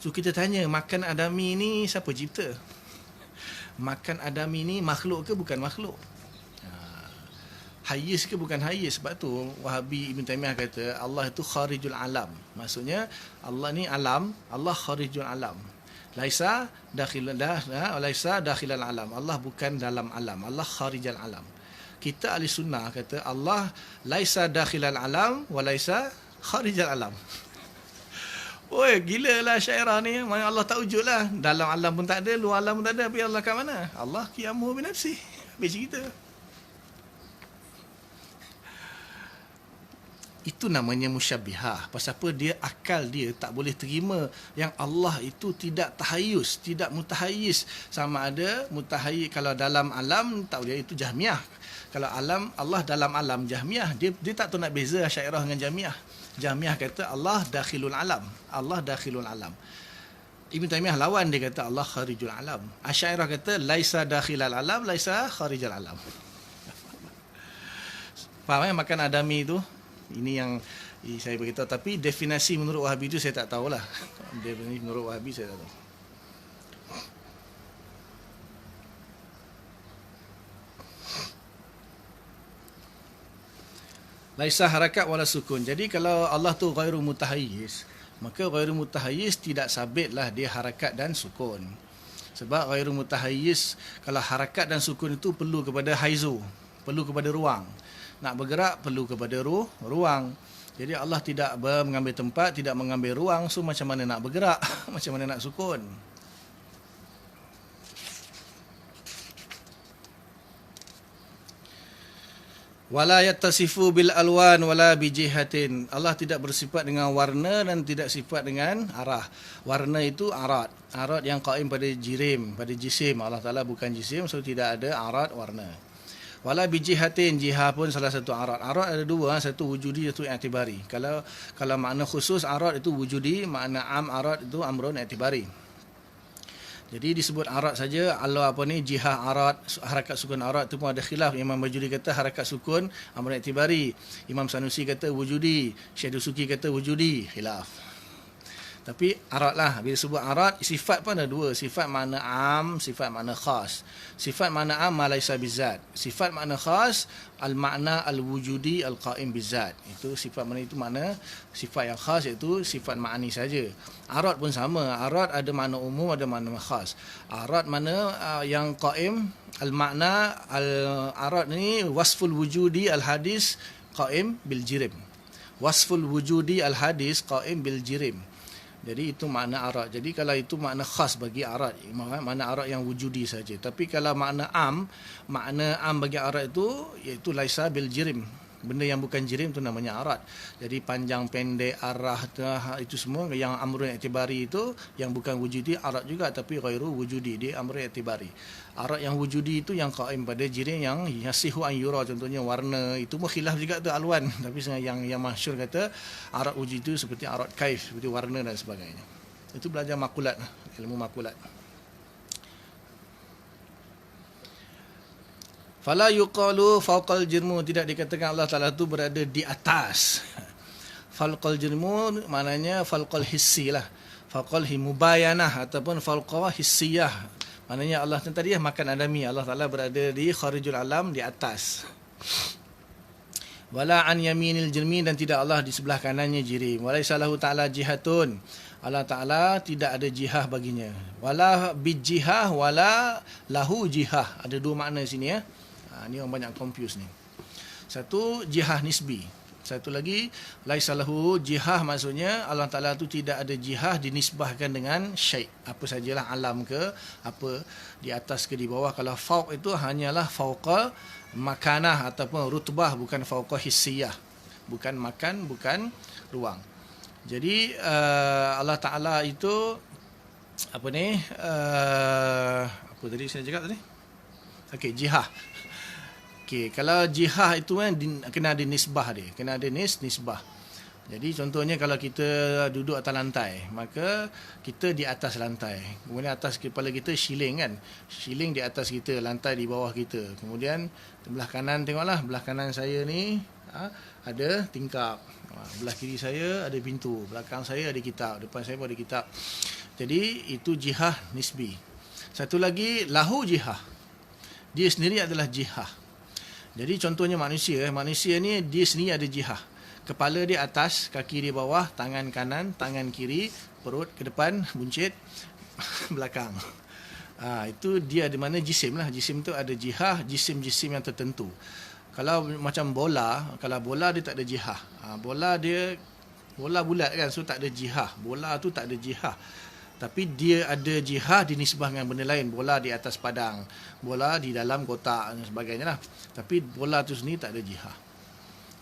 So kita tanya, makan adami ni siapa cipta? Makan adami ni makhluk ke bukan makhluk? Hayyiz ke bukan hayyiz? Sebab tu Wahabi Ibn Taymiyah kata Allah itu kharijul alam. Maksudnya Allah ni alam, Allah kharijul alam. Laisa dakhilal alam. Allah bukan dalam alam, Allah kharijal alam. Kita ahli sunnah kata Allah laisa dakhilal alam wa laisa kharijal alam. Oi, gila lah syairah ni. Mana Allah tak wujud lah. Dalam alam pun tak ada, luar alam pun tak ada. Tapi Allah kat mana? Allah qiyamuhu binafsih. Habis cerita. Itu namanya musyabbihah. Pasal apa? Dia akal dia tak boleh terima yang Allah itu tidak tahayus, tidak mutahayyiz. Sama ada mutahayyiz kalau dalam alam, tak boleh, itu Jahmiyah. Kalau alam, Allah dalam alam, Jahmiyah. Dia tak tahu nak beza Asy'ariyah dengan Jahmiyah. Jahmiyah kata Allah dakhilul alam. Allah dakhilul alam. Ibn Taymiyah lawan, dia kata Allah kharijul alam. Asy'ariyah kata laisa dakhilal alam, laisa kharijal alam. Faham makan adami tu? Ini yang saya beritahu. Tapi definisi menurut Wahabi itu saya tak tahulah. Definisi menurut Wahabi saya tak tahu. Laisa harakat wala sukun. Jadi kalau Allah tu ghairu mutahayyiz, maka ghairu mutahayyiz tidak sabitlah dia harakat dan sukun. Sebab ghairu mutahayyiz, kalau harakat dan sukun itu perlu kepada haizu, perlu kepada ruang. Nak bergerak perlu kepada ruang. Jadi Allah tidak mengambil tempat, tidak mengambil ruang. So macam mana nak bergerak? Macam mana nak sukun? Wala yattasifu bil alwan wala bijihatin. Allah tidak bersifat dengan warna dan tidak sifat dengan arah. Warna itu arat. Arat yang qaim pada jirim, pada jisim. Allah Taala bukan jisim, so tidak ada arat warna. Wala bijihatin, jihah pun salah satu arat. Arat ada dua, satu wujudi, satu i'tibari. Kalau makna khusus arat itu wujudi, makna am arat itu amrun i'tibari. Jadi disebut arat saja. Allah apa ni, jihah arat, harakat sukun arat itu pun ada khilaf. Imam Majuri kata harakat sukun amrun i'tibari. Imam Sanusi kata wujudi. Syekh Dusuki kata wujudi. Khilaf. Tapi arat lah. Bila sebut arat, sifat pun ada dua. Sifat makna am, sifat makna khas. Sifat makna am ma laisa bizat. Sifat makna khas al-makna al-wujudi al-qaim bizat. Itu sifat makna, itu makna sifat yang khas, iaitu sifat ma'ani saja. Arat pun sama. Arat ada makna umum, ada makna khas. Arat mana yang qaim, al-makna al-arat ni wasful wujudi al-hadis qaim bil jirim. Wasful wujudi al-hadis qaim bil jirim. Jadi itu makna arat. Jadi kalau itu makna khas bagi arat, makna arat yang wujudi saja. Tapi kalau makna am bagi arat itu iaitu laisa bil jirim. Benda yang bukan jirim itu namanya arat. Jadi panjang, pendek, arah, itu semua yang amrun i'tibari itu yang bukan wujudi arat juga, tapi ghairu wujudi, dia amrun i'tibari. Arat yang wujudi itu yang qaim pada jirim, yang yasihu an yura, contohnya warna, itu pun khilaf juga tu alwan. Tapi yang masyhur kata arat wujudi itu seperti arat kaif, seperti warna dan sebagainya. Itu belajar makulat, ilmu makulat. Fala yuqalu fawqal jirmu, tidak dikatakan Allah Taala tu berada di atas. Fawqal jirmu maknanya fawqal hissi lah. Fawqal mubayanah ataupun fawqa hissiyah. Maknanya Allah tadi makan adami, Allah Taala berada di kharijul alam, di atas. Wala an yaminil jirmi, dan tidak Allah di sebelah kanannya jirim. Walaisa lahu ta'ala jihatun, Allah Taala tidak ada jihah baginya. Wala bijihah wala lahu jihah. Ada dua makna sini ya. Ni orang banyak confuse ni. Satu jihah nisbi, satu lagi laisa lahu jihah, maksudnya Allah Taala tu tidak ada jihah dinisbahkan dengan syai', apa sajalah, alam ke apa, di atas ke di bawah. Kalau fauq itu hanyalah fauqa makanah ataupun rutbah, bukan fauqa hissiyah, bukan makan, bukan ruang. Jadi Allah Taala itu apa ni, apa tadi saya cakap tadi? Okey, jihah. Okey, kalau jihah itu kan kena ada nisbah dia, kena ada nisbah. Jadi contohnya kalau kita duduk atas lantai, maka kita di atas lantai. Kemudian atas kepala kita shilling kan. Shilling di atas kita, lantai di bawah kita. Kemudian belah kanan tengoklah, belah kanan saya ni ada tingkap. Belah kiri saya ada pintu, belakang saya ada kitab, depan saya pun ada kitab. Jadi itu jihah nisbi. Satu lagi lahu jihah. Dia sendiri adalah jihah. Jadi contohnya manusia ni dia sendiri ada jihah. Kepala dia atas, kaki dia bawah, tangan kanan, tangan kiri, perut ke depan, buncit, belakang. Itu dia di mana jisim lah. Jisim tu ada jihah, jisim-jisim yang tertentu. Kalau macam bola, kalau bola dia tak ada jihah. Bola bulat kan, so tak ada jihah. Bola tu tak ada jihah. Tapi dia ada jihah dinisbahkan benda lain. Bola di atas padang, bola di dalam kotak dan sebagainya lah. Tapi bola tu sendiri tak ada jihah.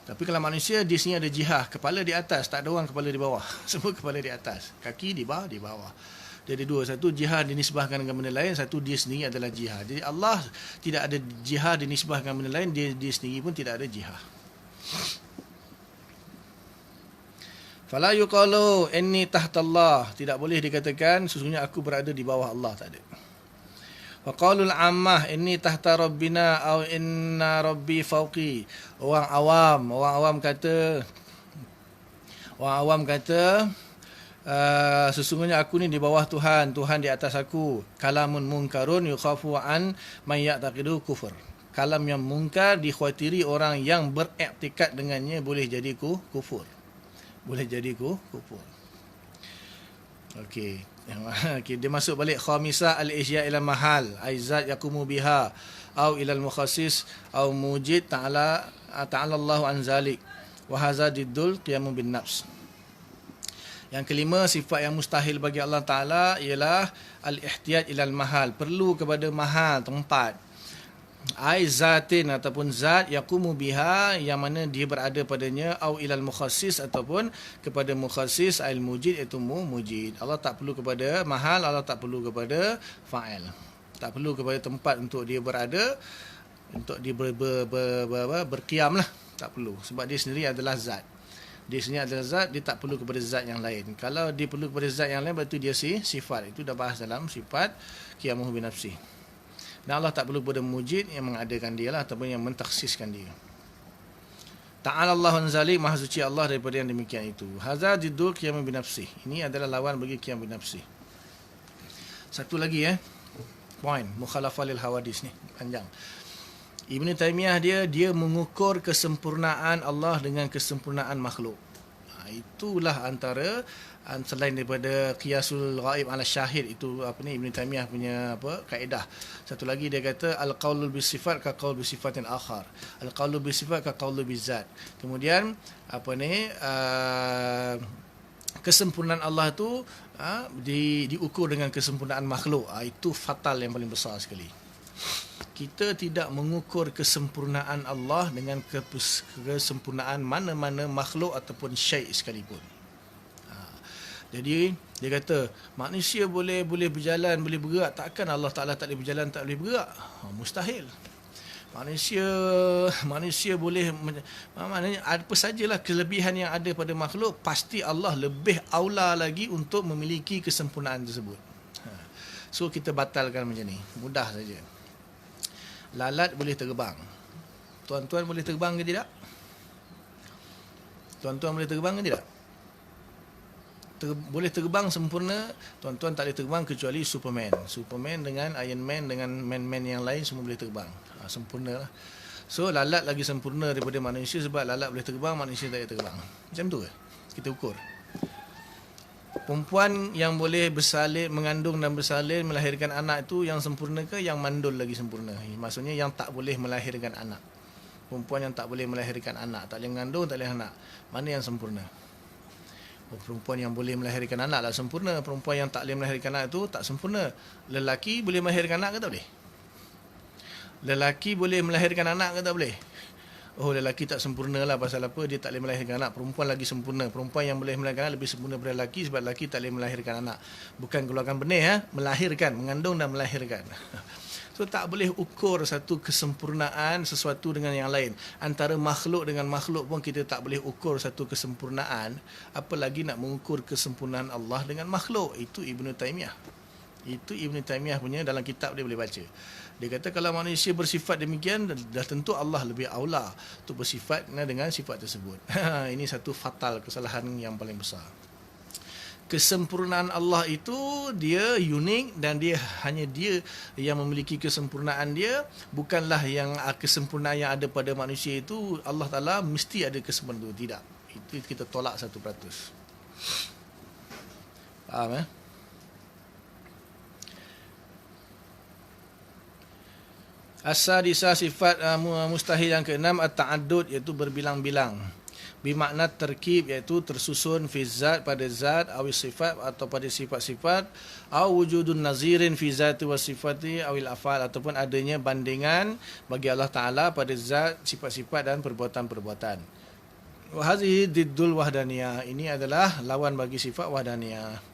Tapi kalau manusia, di sini ada jihah. Kepala di atas, tak ada orang kepala di bawah. Semua kepala di atas, kaki di bawah. Dia ada dua. Satu jihad dinisbahkan dengan benda lain, satu dia sendiri adalah jihad. Jadi Allah tidak ada jihad dinisbahkan benda lain, dia sendiri pun tidak ada jihad. Fala yuqalu inni tahtallah, tidak boleh dikatakan sesungguhnya aku berada di bawah Allah, tak ada. Wa qalul ammah inni tahta rabbina au inna rabbi fawqi. Orang awam kata sesungguhnya aku ni di bawah Tuhan di atas aku. Kalamun munkarun yukhafu an man ya'taqidu kufur. Kalam yang mungkar dikhawatiri orang yang beriktikad dengannya boleh jadi kufur. Boleh jadi kufur. Okey. Dia masuk balik khamisa al-ihya ila mahal aizat yakumu biha au ila al-mukhassis au mujid ta'ala Allahu an zalik wa hadza diddul qiyamu bin nafs. Yang kelima, sifat yang mustahil bagi Allah Ta'ala ialah al-ihtiyaj ilal mahal, perlu kepada mahal, tempat. Aizatin ataupun zat yaqumu biha, yang mana dia berada padanya, au ilal mukhassis ataupun kepada mukhassis, al mujid iaitu mujid. Allah tak perlu kepada mahal, Allah tak perlu kepada fa'il. Tak perlu kepada tempat untuk dia berada, untuk dia berqiyam lah. Tak perlu, sebab dia sendiri adalah zat. Dia sendiri adalah zat, dia tak perlu kepada zat yang lain. Kalau dia perlu kepada zat yang lain, berarti dia sifat. Itu dah bahas dalam sifat qiyamuhu bi nafsi. Dan Allah tak perlu kepada mujid yang mengadakan dia lah, ataupun yang mentakhsiskan dia. Ta'ala Allahu an zalik, maha suci Allah daripada yang demikian itu. Hadza jiddul qiyamu bi nafsi. Ini adalah lawan bagi qiyam bi nafsi. Satu lagi point mukhalafah lil hawadis ni panjang. Ibn Taymiyah dia mengukur kesempurnaan Allah dengan kesempurnaan makhluk. Itulah antara selain daripada qiyasul ghaib ala syahid, itu Ibn Taymiyah punya kaedah. Satu lagi dia kata al-qaulu bisifat ka qaul bisifatin akhar. Al-qaulu bisifat ka qaulu bizat. Kemudian kesempurnaan Allah tu diukur dengan kesempurnaan makhluk. Itu fatal yang paling besar sekali. Kita tidak mengukur kesempurnaan Allah dengan kesempurnaan mana-mana makhluk ataupun syai' sekalipun. Jadi dia kata manusia boleh berjalan, boleh bergerak, takkan Allah Taala tak boleh berjalan, tak boleh bergerak? Mustahil. Manusia boleh, maknanya apa sajalah kelebihan yang ada pada makhluk, pasti Allah lebih aula lagi untuk memiliki kesempurnaan tersebut. So kita batalkan macam ni, mudah saja. Lalat boleh terbang. Tuan-tuan boleh terbang ke tidak? Tuan-tuan boleh terbang ke tidak? Boleh terbang sempurna. Tuan-tuan tak boleh terbang kecuali Superman dengan Iron Man dengan man-man yang lain semua boleh terbang. Sempurna lah. So lalat lagi sempurna daripada manusia, sebab lalat boleh terbang, manusia tak boleh terbang. Macam tu ke? Kita ukur. Perempuan yang boleh bersalin, mengandung dan bersalin, melahirkan anak itu yang sempurna ke yang mandul lagi sempurna? Maksudnya yang tak boleh melahirkan anak. Perempuan yang tak boleh melahirkan anak, tak boleh mengandung, tak boleh anak. Mana yang sempurna? Perempuan yang boleh melahirkan anak lah sempurna. Perempuan yang tak boleh melahirkan anak itu tak sempurna. Lelaki boleh melahirkan anak ke tak boleh? Lelaki boleh melahirkan anak ke tak boleh? Oh, lelaki tak sempurna lah, pasal apa? Dia tak boleh melahirkan anak. Perempuan lagi sempurna. Perempuan yang boleh melahirkan anak lebih sempurna daripada lelaki, sebab lelaki tak boleh melahirkan anak. Bukan keluarkan benih, melahirkan, mengandung dan melahirkan. So tak boleh ukur satu kesempurnaan sesuatu dengan yang lain. Antara makhluk dengan makhluk pun kita tak boleh ukur satu kesempurnaan, apalagi nak mengukur kesempurnaan Allah dengan makhluk. Itu Ibn Taymiyah. Itu Ibn Taymiyah punya dalam kitab dia boleh baca. Dia kata kalau manusia bersifat demikian, dah tentu Allah lebih aula untuk bersifat dengan sifat tersebut. Ini satu fatal kesalahan yang paling besar. Kesempurnaan Allah itu dia unik dan dia hanya dia yang memiliki kesempurnaan dia, bukanlah yang kesempurnaan yang ada pada manusia itu Allah Ta'ala mesti ada kesempurnaan itu. Tidak. Itu kita tolak 100%. Faham As-sadisah sifat mustahil yang keenam at-ta'addud, iaitu berbilang-bilang. Bermakna terkib, iaitu tersusun fi zat pada zat, awil sifat atau pada sifat-sifat, aw wujudun nazirin fi zati wa sifati awil afal, ataupun adanya bandingan bagi Allah Ta'ala pada zat, sifat-sifat dan perbuatan-perbuatan. Wa hadhihi diddul wahdaniyah, ini adalah lawan bagi sifat wahdaniyah.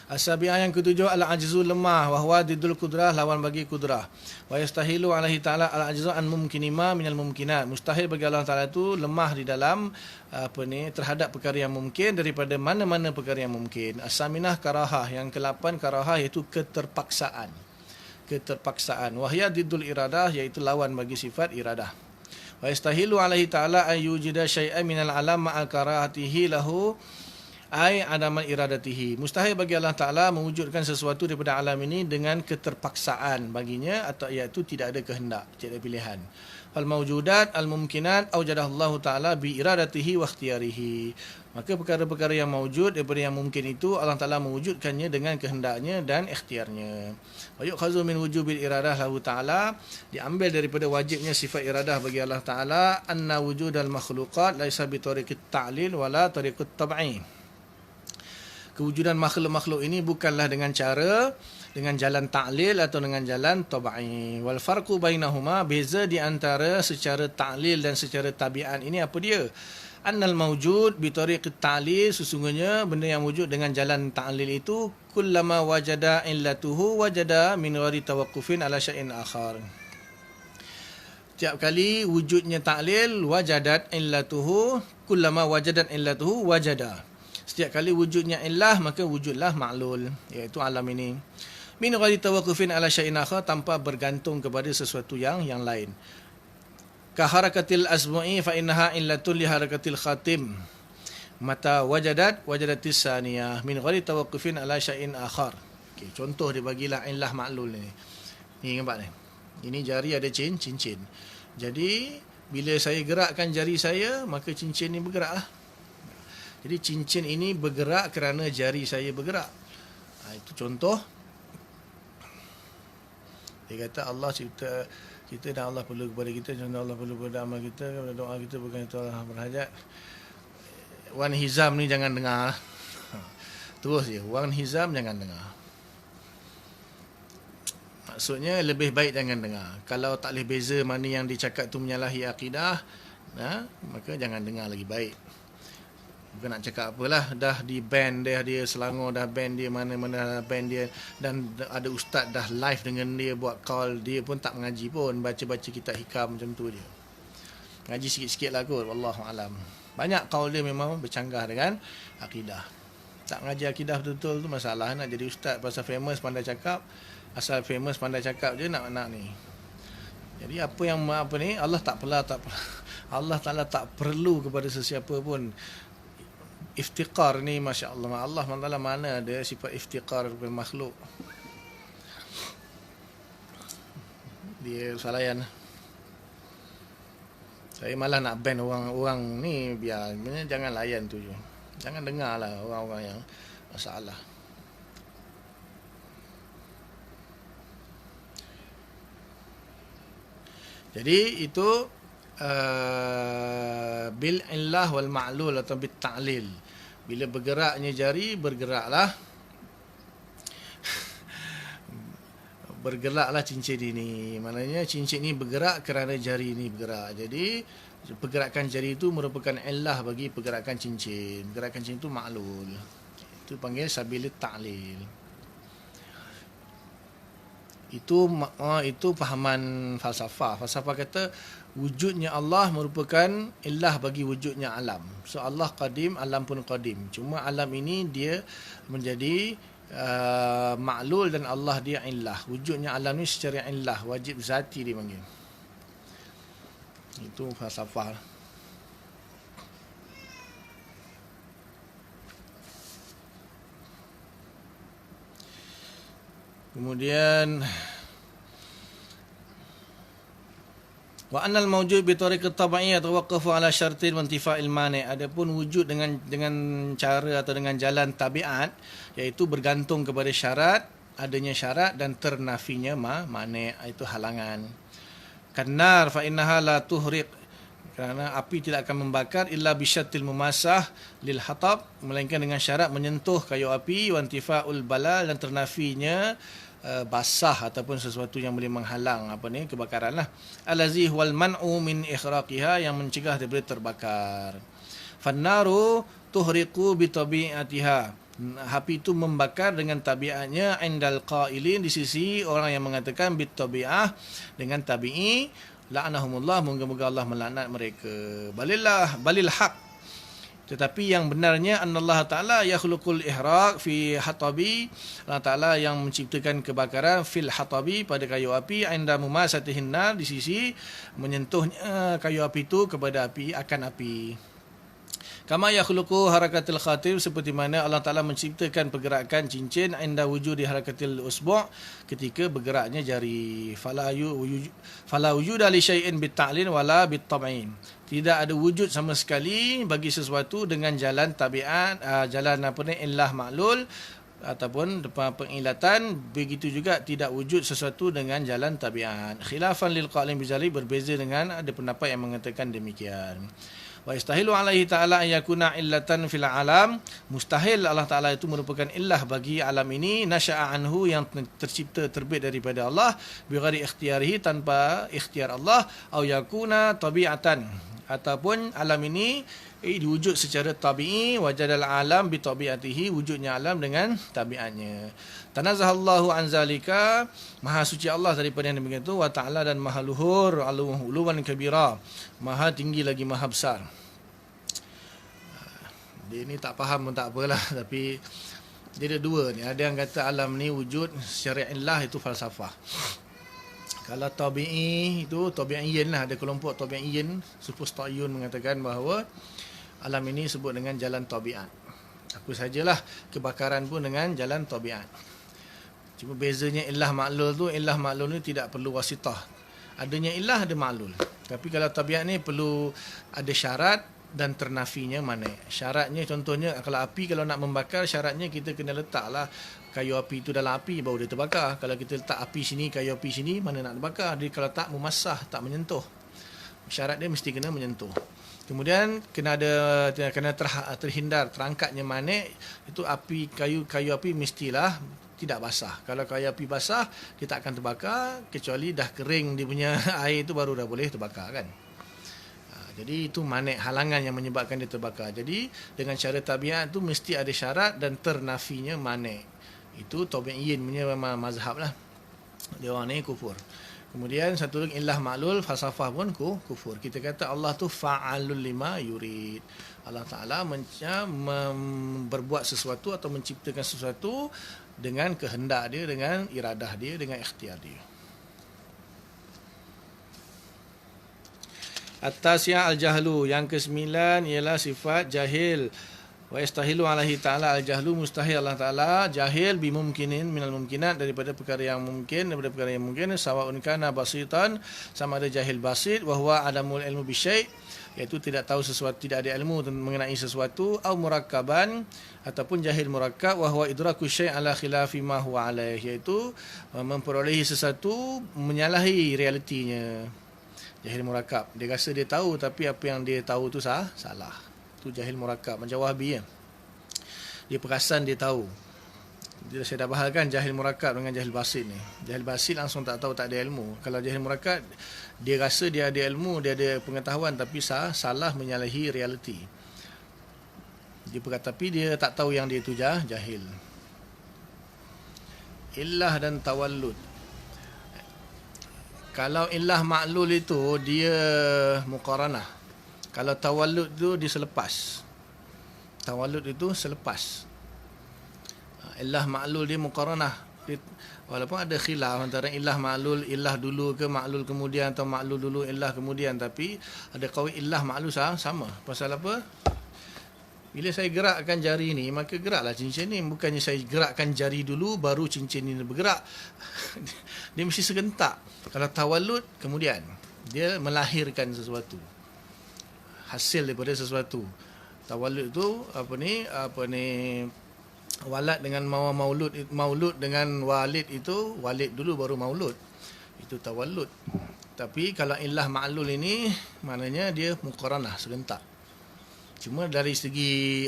As-sabi'ah yang ketujuh, al-ajzu lemah, wa huwa diddul kudrah, lawan bagi kudrah. Wa yastahilu alaihi ta'ala al-ajzu an mumkinima minal mumkinat, mustahil bagi Allah Ta'ala itu lemah di dalam terhadap perkara yang mungkin daripada mana-mana perkara yang mungkin. As-saminah karahah, yang ke-8 karahah, iaitu keterpaksaan. Wa hiya diddul iradah, iaitu lawan bagi sifat iradah. Wa yastahilu alaihi ta'ala an yujida syai'an minal alam ma'al karahatihi lahu ai adaman iradatihi. Mustahil bagi Allah Ta'ala mewujudkan sesuatu daripada alam ini dengan keterpaksaan baginya, atau iaitu tidak ada kehendak, tidak ada pilihan. Fal mawjudat al mumkinat awjadahu Allah Ta'ala bi iradatihi wa ikhtiyarihi. Maka perkara-perkara yang mawjud daripada yang mungkin itu Allah Ta'ala mewujudkannya dengan kehendaknya dan ikhtiarnya. Wa yu'khazu min wujubil iradah lahu Ta'ala, diambil daripada wajibnya sifat iradah bagi Allah Ta'ala, anna wujudal makhluqat laisa bi tariqit ta'lil wala tariqut tab'i. Kewujudan makhluk-makhluk ini bukanlah dengan jalan ta'lil atau dengan jalan tab'i. Wal farqu bainahuma, beza di antara secara ta'lil dan secara tabi'an ini apa dia? Annal mawjud bi tariqit ta'lil, sesungguhnya benda yang wujud dengan jalan ta'lil itu kullama wajada illatuhu wajada min ghairi tawaqqufin ala syai'in akhar. Tiap kali wujudnya ta'lil, wajadat illatuhu, kullama wajadat illatuhu wajada. Setiap kali wujudnya illah, maka wujudlah ma'lul, iaitu alam ini. Min ghairi tawaqqufin ala syai'in akhar, tanpa bergantung kepada sesuatu yang lain. Ka harakatil asbu'i fa innaha illatun li harakatil khatim. Mata wajadatis saniyah min ghairi tawaqqufin ala syai'in akhar. Okey, contoh dia bagilah illah ma'lul ni. Ni nampak ni. Ini jari ada cincin. Jadi bila saya gerakkan jari saya, maka cincin ni bergeraklah. Jadi cincin ini bergerak kerana jari saya bergerak. Itu contoh. Dia kata Allah cipta kita dan Allah perlu kepada kita, dan Allah perlu kepada amal kita, kepada doa kita, bukan itu Allah berhajat. Wan Hizam ni jangan dengar. Terus je, Wan Hizam jangan dengar. Maksudnya lebih baik jangan dengar. Kalau tak boleh beza mana yang dicakap tu menyalahi akidah, maka jangan dengar, lagi baik. Bukan nak cakap apalah, dah di ban dia Selangor dah ban dia, mana-mana ban dia, dan ada ustaz dah live dengan dia buat call, dia pun tak mengaji pun, baca-baca kitab hikam macam tu dia. Ngaji sikit-sikit lah kot, wallahu alam. Banyak call dia memang bercanggah dengan akidah. Tak mengaji akidah betul-betul tu masalah. Nak jadi ustaz pasal famous pandai cakap, asal famous pandai cakap je nak ni. Jadi apa ni, Allah Allah Ta'ala tak perlu kepada sesiapa pun. Iftiqar ni, Masya Allah, Allah SWT mana ada sifat iftiqar kepada makhluk. Dia salayan. Saya malah nak ban orang-orang ni, biar jangan layan tu je. Jangan dengar lah orang-orang yang masalah. Jadi itu bil illah wal ma'lul atau bit ta'lil. Bila bergeraknya jari, bergeraklah cincin ini. Maknanya cincin ini bergerak kerana jari ini bergerak. Jadi pergerakan jari itu merupakan illah bagi pergerakan cincin. Pergerakan cincin itu ma'lul. Itu panggil sabilit ta'lil. Itu fahaman falsafah. Falsafah kata wujudnya Allah merupakan illah bagi wujudnya alam. So Allah qadim, alam pun qadim. Cuma alam ini dia menjadi ma'lul dan Allah dia illah. Wujudnya alam ni secara illah, wajib zati dia panggil. Itu falsafah. Kemudian wa annal mawjud bi tariqat tab'iyyah tawaqqafu ala syartin wa intifa'il mani'. Adapun wujud dengan cara atau dengan jalan tabiat, iaitu bergantung kepada syarat, adanya syarat dan ternafinya mani', itu halangan. Kannar fa innaha la tuhriq, kerana api tidak akan membakar illa bisyattil mumasah lil hatab, melainkan dengan syarat menyentuh kayu api, wa intifa'ul balal dan ternafinya basah ataupun sesuatu yang boleh menghalang kebakaran lah. Allazi huwal man'u min ikhraqiha, yang mencegah daripada terbakar. Fannaru tuhriqu bi tabi'atiha, api itu membakar dengan tabiatnya. Indal qailin, di sisi orang yang mengatakan bit tabi'ah, dengan tabi'i. La'anahumullah, moga-moga Allah melaknat mereka. Balil haq, tetapi yang benarnya anallah Ta'ala yakhluqul ihraq fi hatabi, Allah Ta'ala yang menciptakan kebakaran fil hatabi, pada kayu api, inda mumasatihin nar, di sisi menyentuhnya kayu api itu kepada api, akan api. Kama yakhluqu harakatil khatib, seperti mana Allah Ta'ala menciptakan pergerakan cincin inda wujudi harakatil usbu', ketika bergeraknya jari. Fala wujuda li syai'in bitta'lin wala bittab'in, tidak ada wujud sama sekali bagi sesuatu dengan jalan tabiat, jalan illah ma'lul ataupun pengilatan. Begitu juga tidak wujud sesuatu dengan jalan tabiat. Khilafan lil qailin bizalik, berbeza dengan ada pendapat yang mengatakan demikian. Wa istahilu alaihi ta'ala an yakuna illatan fil alam, mustahil Allah Ta'ala itu merupakan illah bagi alam ini, nasya'a anhu, yang tercipta terbit daripada Allah, bighairi ikhtiyarihi, tanpa ikhtiar Allah, au yakuna tabi'atan, ataupun alam ini diwujud secara tabi'i, wajadal alam bi tabi'atihi, wujudnya alam dengan tabiatnya. Tanazzahallahu an zalika, maha suci Allah daripada yang demikian itu, wa ta'ala, dan maha luhur, uluwan kabira, maha tinggi lagi, maha besar. Dia ni tak faham pun tak apalah, tapi dia ada dua ni. Ada yang kata alam ni wujud secara illah, itu falsafah. Kalau tabi'i itu tabi'iyyin lah, ada kelompok tabi'iyyin, Sufusta'iyun mengatakan bahawa alam ini sebut dengan jalan tabiat. Apa sajalah kebakaran pun dengan jalan tabiat. Cuma bezanya illah ma'lul tu, illah ma'lul ni tidak perlu wasitah. Adanya illah, ada ma'lul. Tapi kalau tabiat ni perlu ada syarat dan ternafinya mana. Syaratnya contohnya kalau api, kalau nak membakar, syaratnya kita kena letaklah kayu api itu dalam api baru dia terbakar. Kalau kita letak api sini, kayu api sini, mana nak terbakar? Jadi kalau tak memasah, tak menyentuh. Syarat dia mesti kena menyentuh. Kemudian kena terhindar terangkatnya manik, itu api, kayu api mestilah tidak basah. Kalau kayu api basah, dia tak akan terbakar, kecuali dah kering dia punya air itu baru dah boleh terbakar kan. Jadi itu manik, halangan yang menyebabkan dia terbakar. Jadi dengan cara tabiat tu mesti ada syarat dan ternafinya manik. Itu tabi'iyyin punya mazhab lah. Dia orang ni kufur. Kemudian satu lagi illah ma'lul, falsafah pun kufur. Kita kata Allah tu fa'alul lima yurid. Allah Ta'ala berbuat sesuatu atau menciptakan sesuatu dengan kehendak dia, dengan iradah dia, dengan ikhtiar dia. At-tasya al-jahlu, yang ke-9 ialah sifat jahil. Wa yastahilu alaihi ta'ala al-jahlu, mustahil Allah Ta'ala jahil bimumkinin minal mumkinat, daripada perkara yang mungkin, sawa'un kana basitan, sama ada jahil basit, wa huwa adamul ilmu bisyai', iaitu tidak tahu sesuatu, tidak ada ilmu mengenai sesuatu, au murakkaban, ataupun jahil murakkab, wa huwa idraku syai' ala khilafi ma huwa alaih, iaitu memperolehi sesuatu menyalahi realitinya. Jahil murakkab, dia rasa dia tahu tapi apa yang dia tahu tu salah. Tu jahil murakkab, macam Wahabi ya. Dia perasan dia tahu. Saya dah bahalkan jahil murakkab dengan jahil basit ni. Jahil basit langsung tak tahu, tak ada ilmu. Kalau jahil murakkab, dia rasa dia ada ilmu, dia ada pengetahuan, tapi salah menyalahi realiti. Tapi dia tak tahu yang dia itu jahil. Illah dan tawallud. Kalau illah ma'lul itu dia muqaranah. Kalau tawallud tu dia selepas. Tawallud itu selepas. Illah ma'lul dia muqaranah. Walaupun ada khilaf antara illah ma'lul, illah dulu ke ma'lul kemudian, atau ma'lul dulu illah kemudian, tapi ada qaul illah ma'lul sama. Pasal apa? Bila saya gerakkan jari ni, maka geraklah cincin ni. Bukannya saya gerakkan jari dulu baru cincin ni bergerak. Dia mesti serentak. Kalau tawallud kemudian dia melahirkan sesuatu, hasil daripada sesuatu. Tawallud tu apa ni walad dengan maulud dengan walid itu, walid dulu baru maulud. Itu tawallud. Tapi kalau illah ma'lul ini maknanya dia muqaranah, serentak. Cuma dari segi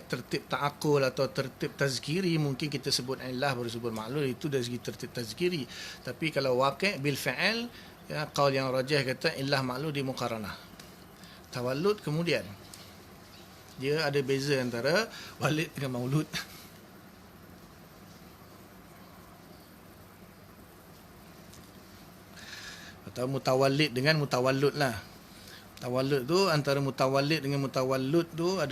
tertib ta'akul atau tertib tazkiri, mungkin kita sebut illah baru sebut ma'lul, itu dari segi tertib tazkiri. Tapi kalau waqi' bil fa'al, ya, qaul yang rajih kata illah ma'lul di muqaranah. Tawallud kemudian. Dia ada beza antara walid dengan maulud. Atau mutawallid dengan mutawallud lah. Tawallud tu antara mutawallid dengan mutawallud tu ada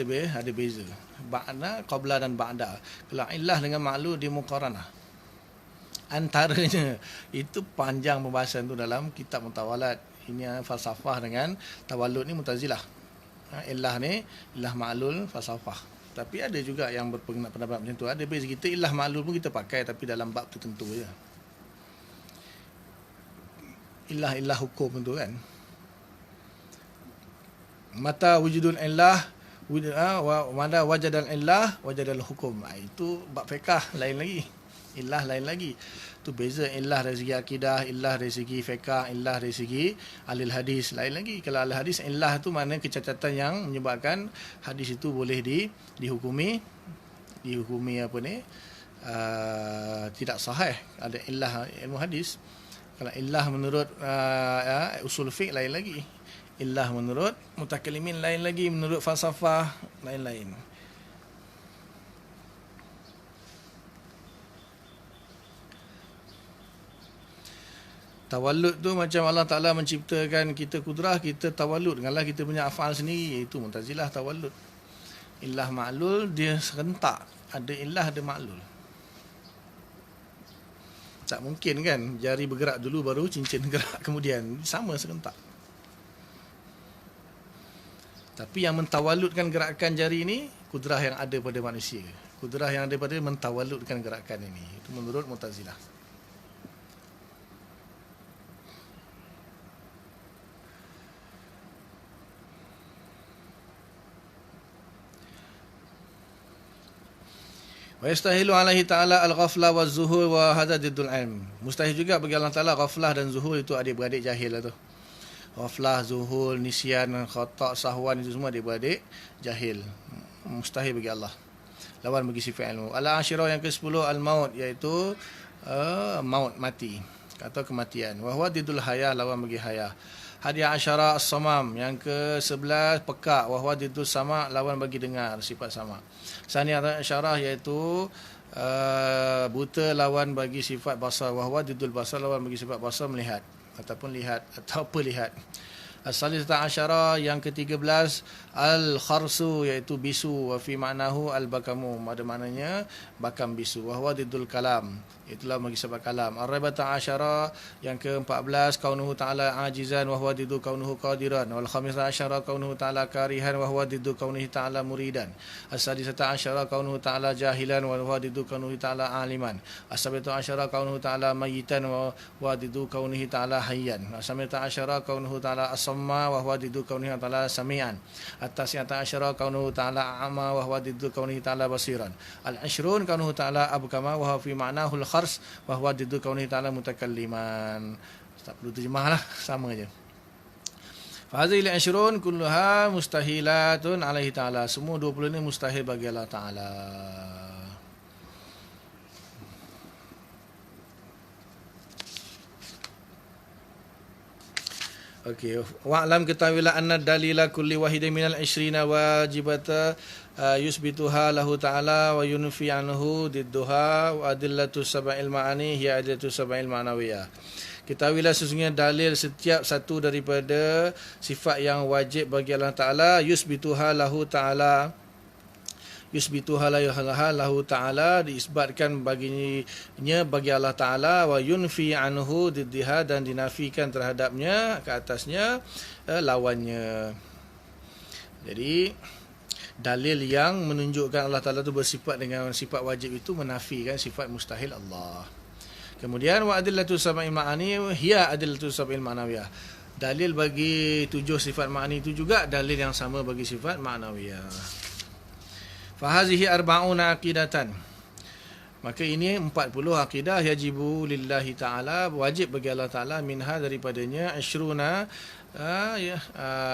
beza. Ba'da, qabla dan ba'da. Kalau illah dengan ma'lul dia muqaranah. Antaranya itu panjang pembahasan tu dalam kitab Mutawalat. Ini falsafah dengan tawallud ni Mu'tazilah. Illah ni illah ma'lul falsafah. Tapi ada juga yang berpendapat macam tu. Ada beza, kita illah ma'lul pun kita pakai tapi dalam bab tertentu je. Illah hukum tu kan. Mata wujudul illah mada wajadal illah wajadal hukum. Itu bab fiqh lain lagi. Illah lain lagi. Tu beza illah dari segi akidah, illah dari segi fiqh, illah dari segi alil hadis lain lagi. Kalau alil hadis, illah tu makna kecacatan yang menyebabkan hadis itu boleh dihukumi tidak sahih. Ada illah ilmu hadis. Kalau illah menurut usul fiqh lain lagi. Illah menurut mutakallimin lain lagi, menurut falsafah lain-lain. Tawallud tu macam Allah Ta'ala menciptakan kita kudrah, kita tawallud denganlah kita punya afal sendiri, iaitu Mu'tazilah tawallud. Illah ma'lul dia serentak, ada illah ada ma'lul. Tak mungkin kan jari bergerak dulu baru cincin gerak kemudian, sama serentak. Tapi yang mentawalludkan gerakan jari ini kudrah yang ada pada manusia. Kudrah yang ada pada mentawalludkan gerakan ini. Itu menurut Mu'tazilah. Wa yastahilu alaihi ta'ala al-ghafla wa zuhul wa hadha diddul ilm. Mustahil juga bagi Allah Ta'ala ghaflah dan zuhul itu adik-beradik jahil lah tu. Ghaflah, zuhul, nisyan, khata', sahwan itu semua adik-beradik jahil. Mustahil bagi Allah. Lawan bagi sifat ilmu. Al-ashirah yang ke-10 al-maut, iaitu maut, mati atau kematian. Wa huwa diddul haya, lawan bagi haya. Hadiah asyara as-samam, yang ke-11 pekak. Wa huwa diddul sama', lawan bagi dengar, sifat sama'. Saniyah asyarah iaitu buta, lawan bagi sifat basar. Wa huwa diddul basar, lawan bagi sifat basar, melihat ataupun lihat atau pelihat. As-salisata asyara yang ke-13 al-kharsu, iaitu bisu. Wa fi ma'nahu al-bakamu, ada maknanya bakam bisu. Wa huwa diddul kalam, itulah bagi sebab kalam. Ar-rabata asyara yang ke-14 kaunuhu ta'ala ajizan wa huwa diddu kaunuhu qadiran. Wal khamisata asyara kaunuhu ta'ala karihan wa huwa diddu kaunuhu ta'ala muridan. As-sadisata asyara kaunuhu ta'ala jahilan wa huwa diddu kaunuhu ta'ala aliman. As-sabita asyara kaunuhu ta'ala mayitan wa huwa diddu kaunuhu ta'ala hayyan. As-samita asyara kaunuhu ta'ala as-samma wa huwa diddu kaunuhu ta'ala sami'an. At-tasi'ata asyara kaunuhu ta'ala a'ma wa huwa diddu kaunuhu ta'ala basiran. Al-ashrun kaunuhu ta'ala abkama wa huwa fi ma'nahu wa huwa diddu kaunihi ta'ala mutakalliman. Tak perlu terjemah lah, sama je. Fahadhil ashrun kulluha mustahilatun alaihi ta'ala. Semua 20 ni mustahil bagi Allah Ta'ala. Okey, wa'lam ketahuilah anna dalila kulli wahidin minal 20 wajibata yusbituha lahu ta'ala wa yunfi anhu didduha wa adillatu sab'il ma'ani hiya adillatu sab'il ma'nawiyah. Ketahuilah sesungguhnya dalil setiap satu daripada sifat yang wajib bagi Allah Ta'ala yusbituha lahu ta'ala lahu ta'ala diisbatkan baginya bagi Allah Ta'ala wa yunfi anhu diddiha dan dinafikan terhadapnya ke atasnya lawannya. Jadi dalil yang menunjukkan Allah Ta'ala itu bersifat dengan sifat wajib itu menafikan sifat mustahil Allah. Kemudian wa adillatu sab'il ma'ani hiya adillatu sab'il ma'nawiyah. Dalil bagi 7 sifat ma'ani itu juga dalil yang sama bagi sifat ma'nawiyah. Fahazihi arba'una aqidatan. Maka ini 40 akidah yajibu lillahi ta'ala, wajib bagi Allah Ta'ala, minha daripadanya isyruna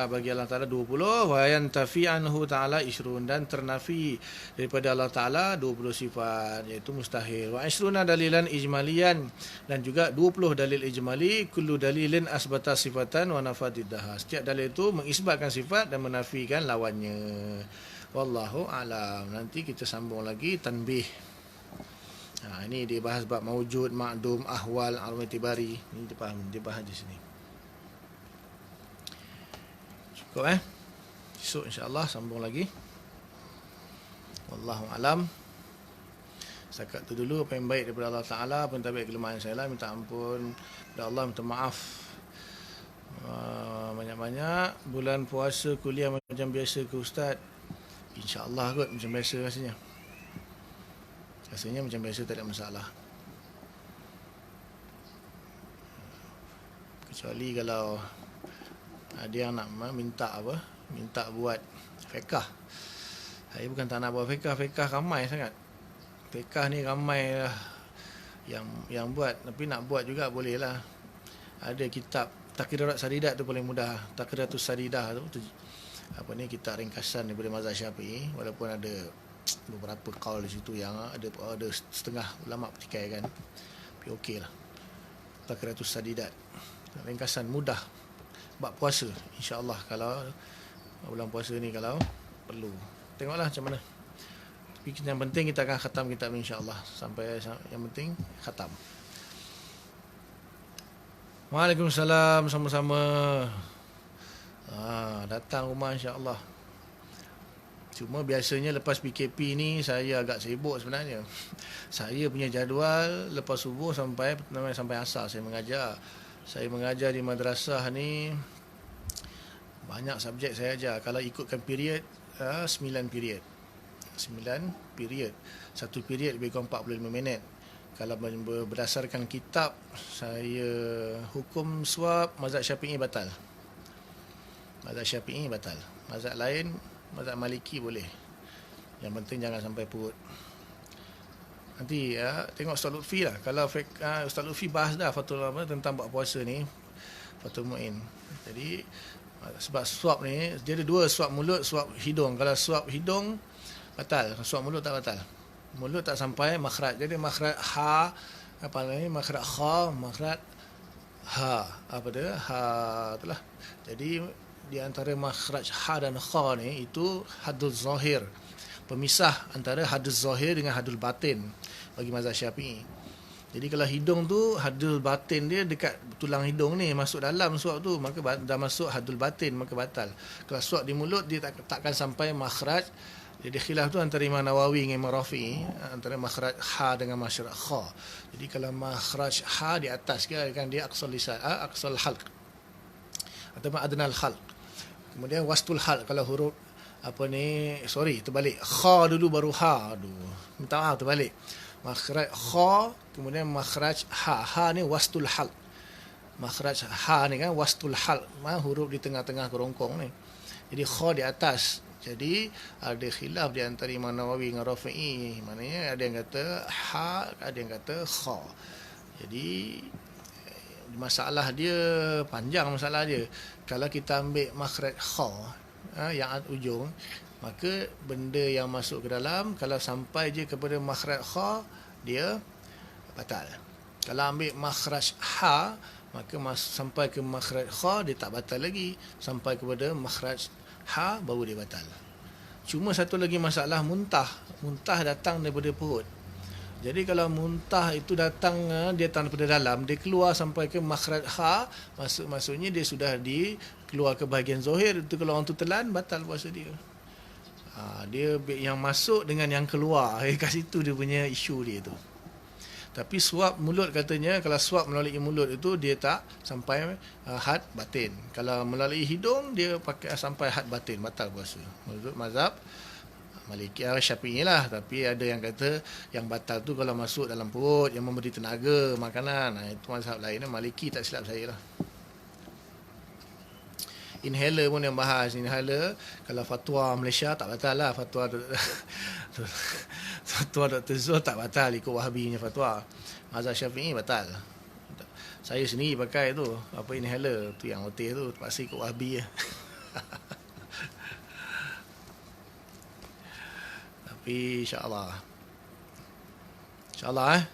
bagi Allah Ta'ala 20, wa yantafi anhu ta'ala isyrun, dan ternafi daripada Allah Ta'ala 20 sifat, iaitu mustahil. Wa isyruna dalilan ijmalian, dan juga 20 dalil ijmali, kullu dalilin asbata sifatan wa nafadiddaha. Setiap dalil itu mengisbatkan sifat dan menafikan lawannya. Wallahu a'lam. Nanti kita sambung lagi tanbih. Ini dia bahas bab maujud, ma'dum, ahwal, al-itibari. Ini dia bahas di sini. Cukup Esok insya-Allah sambung lagi. Wallahu a'lam. Setakat tu dulu apa yang baik daripada Allah Ta'ala, apa yang tak baik kelemahan saya lah, minta ampun kepada Allah, minta maaf. Banyak-banyak bulan puasa kuliah macam biasa ke Ustaz? InsyaAllah kot macam biasa rasanya. Rasanya macam biasa, tak ada masalah. Kecuali kalau ada yang nak minta apa, minta buat fiqah. Saya bukan tak nak buat fiqah, fiqah ramai sangat. Fiqah ni ramai lah yang buat, tapi nak buat juga boleh lah. Ada kitab Takrirat Sadidat tu paling mudah. Takriratus Sadidah tu kitab ringkasan daripada mazhab Syafi'i, walaupun ada beberapa qaul di situ yang ada setengah ulama petikai kan, tapi okeylah. Takriratus Sadidat, ringkasan mudah bab puasa, insya-Allah kalau bulan puasa ni kalau perlu. Tengoklah macam mana. Tapi yang penting kita akan khatam kitab ni insya-Allah, sampai yang penting khatam. Waalaikumsalam, sama-sama. Datang rumah insya-Allah. Cuma biasanya lepas PKP ni saya agak sibuk sebenarnya. Saya punya jadual lepas subuh sampai asar saya mengajar. Saya mengajar di madrasah ni banyak subjek saya ajar. Kalau ikutkan period 9 period. 9 period. Satu period lebih kurang 45 minit. Kalau berdasarkan kitab, saya hukum suap mazhab Syafi'i batal. Mazhab Syafi'i batal. Mazhab lain, mazhab Maliki boleh. Yang penting jangan sampai perut. Nanti tengok Ustaz Lutfi lah. Kalau Ustaz Lutfi bahas dah Fathul tentang buat puasa ni, Fathul Mu'in. Jadi sebab suap ni dia ada dua, suap mulut, suap hidung. Kalau suap hidung batal, suap mulut tak batal. Mulut tak sampai makhraj. Jadi makhraj ha, makhraj kha, makhraj ha, apa dia? Ha itulah. Jadi di antara makhraj ha dan kha ni itu haddul zahir, pemisah antara haddul zahir dengan haddul batin bagi mazhab Syafi'i. Jadi kalau hidung tu haddul batin dia dekat tulang hidung ni, masuk dalam suap tu, maka dah masuk haddul batin, maka batal. Kalau suap di mulut dia takkan sampai makhraj. Jadi khilaf tu antara Imam Nawawi dengan Imam Rafi'i, antara makhraj ha dengan makhraj kha. Jadi kalau makhraj ha di atas kan dia aqsal lisan, aqsal halq atau adnal halq. Kemudian wastul hal, kalau huruf terbalik. Kha dulu baru ha. Minta maaf, terbalik. Makhraj kha, kemudian makhraj ha. Ha ni wastul hal. Makhraj ha ni kan wastul hal. Huruf di tengah-tengah kerongkong ni. Jadi kha di atas. Jadi ada khilaf di antara Imam Nawawi dengan Rafi'i. Maknanya ada yang kata ha, ada yang kata kha. Jadi masalah dia panjang, masalah dia. Kalau kita ambil makhraj kha yang ujung, maka benda yang masuk ke dalam kalau sampai je kepada makhraj kha dia batal. Kalau ambil makhraj ha, maka sampai ke makhraj kha dia tak batal lagi, sampai kepada makhraj ha baru dia batal. Cuma satu lagi masalah muntah. Muntah datang daripada perut. Jadi kalau muntah itu datang, dia datang daripada dalam, dia keluar sampai ke makhraj ha, maksudnya dia sudah keluar ke bahagian zahir. Itu kalau orang tu telan, batal puasa dia. Dia yang masuk dengan yang keluar, kat situ dia punya isu dia tu. Tapi suap mulut katanya, kalau suap melalui mulut itu dia tak sampai had batin. Kalau melalui hidung dia pakai sampai had batin, batal puasa. Menurut mazhab Maliki, Syafi'i lah. Tapi ada yang kata yang batal tu kalau masuk dalam perut, yang memberi tenaga makanan. Itu mazhab lain. Maliki tak silap saya lah. Inhaler pun yang bahas. Inhaler kalau fatwa Malaysia tak batal lah. Fatwa Dr. Zul tak batal ikut Wahabi punya fatwa. Mazhab Syafi'i batal. Saya sendiri pakai tu, apa, inhaler tu yang oteh tu, terpaksa ikut Wahabi lah. Tapi insyaAllah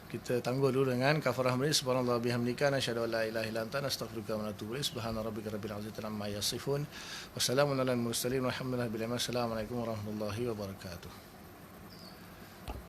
kita tangguh dulu dengan kafarah majlis. Subhanallah bihamdika, nasyhadu an la ilaha illa anta, nastaghfiruka wa natubu ilaik. Subhana rabbika rabbil izzati amma yasifun. Wassalamun alal mursalin walhamdulillahi rabbil alamin. Assalamualaikum warahmatullahi wabarakatuh.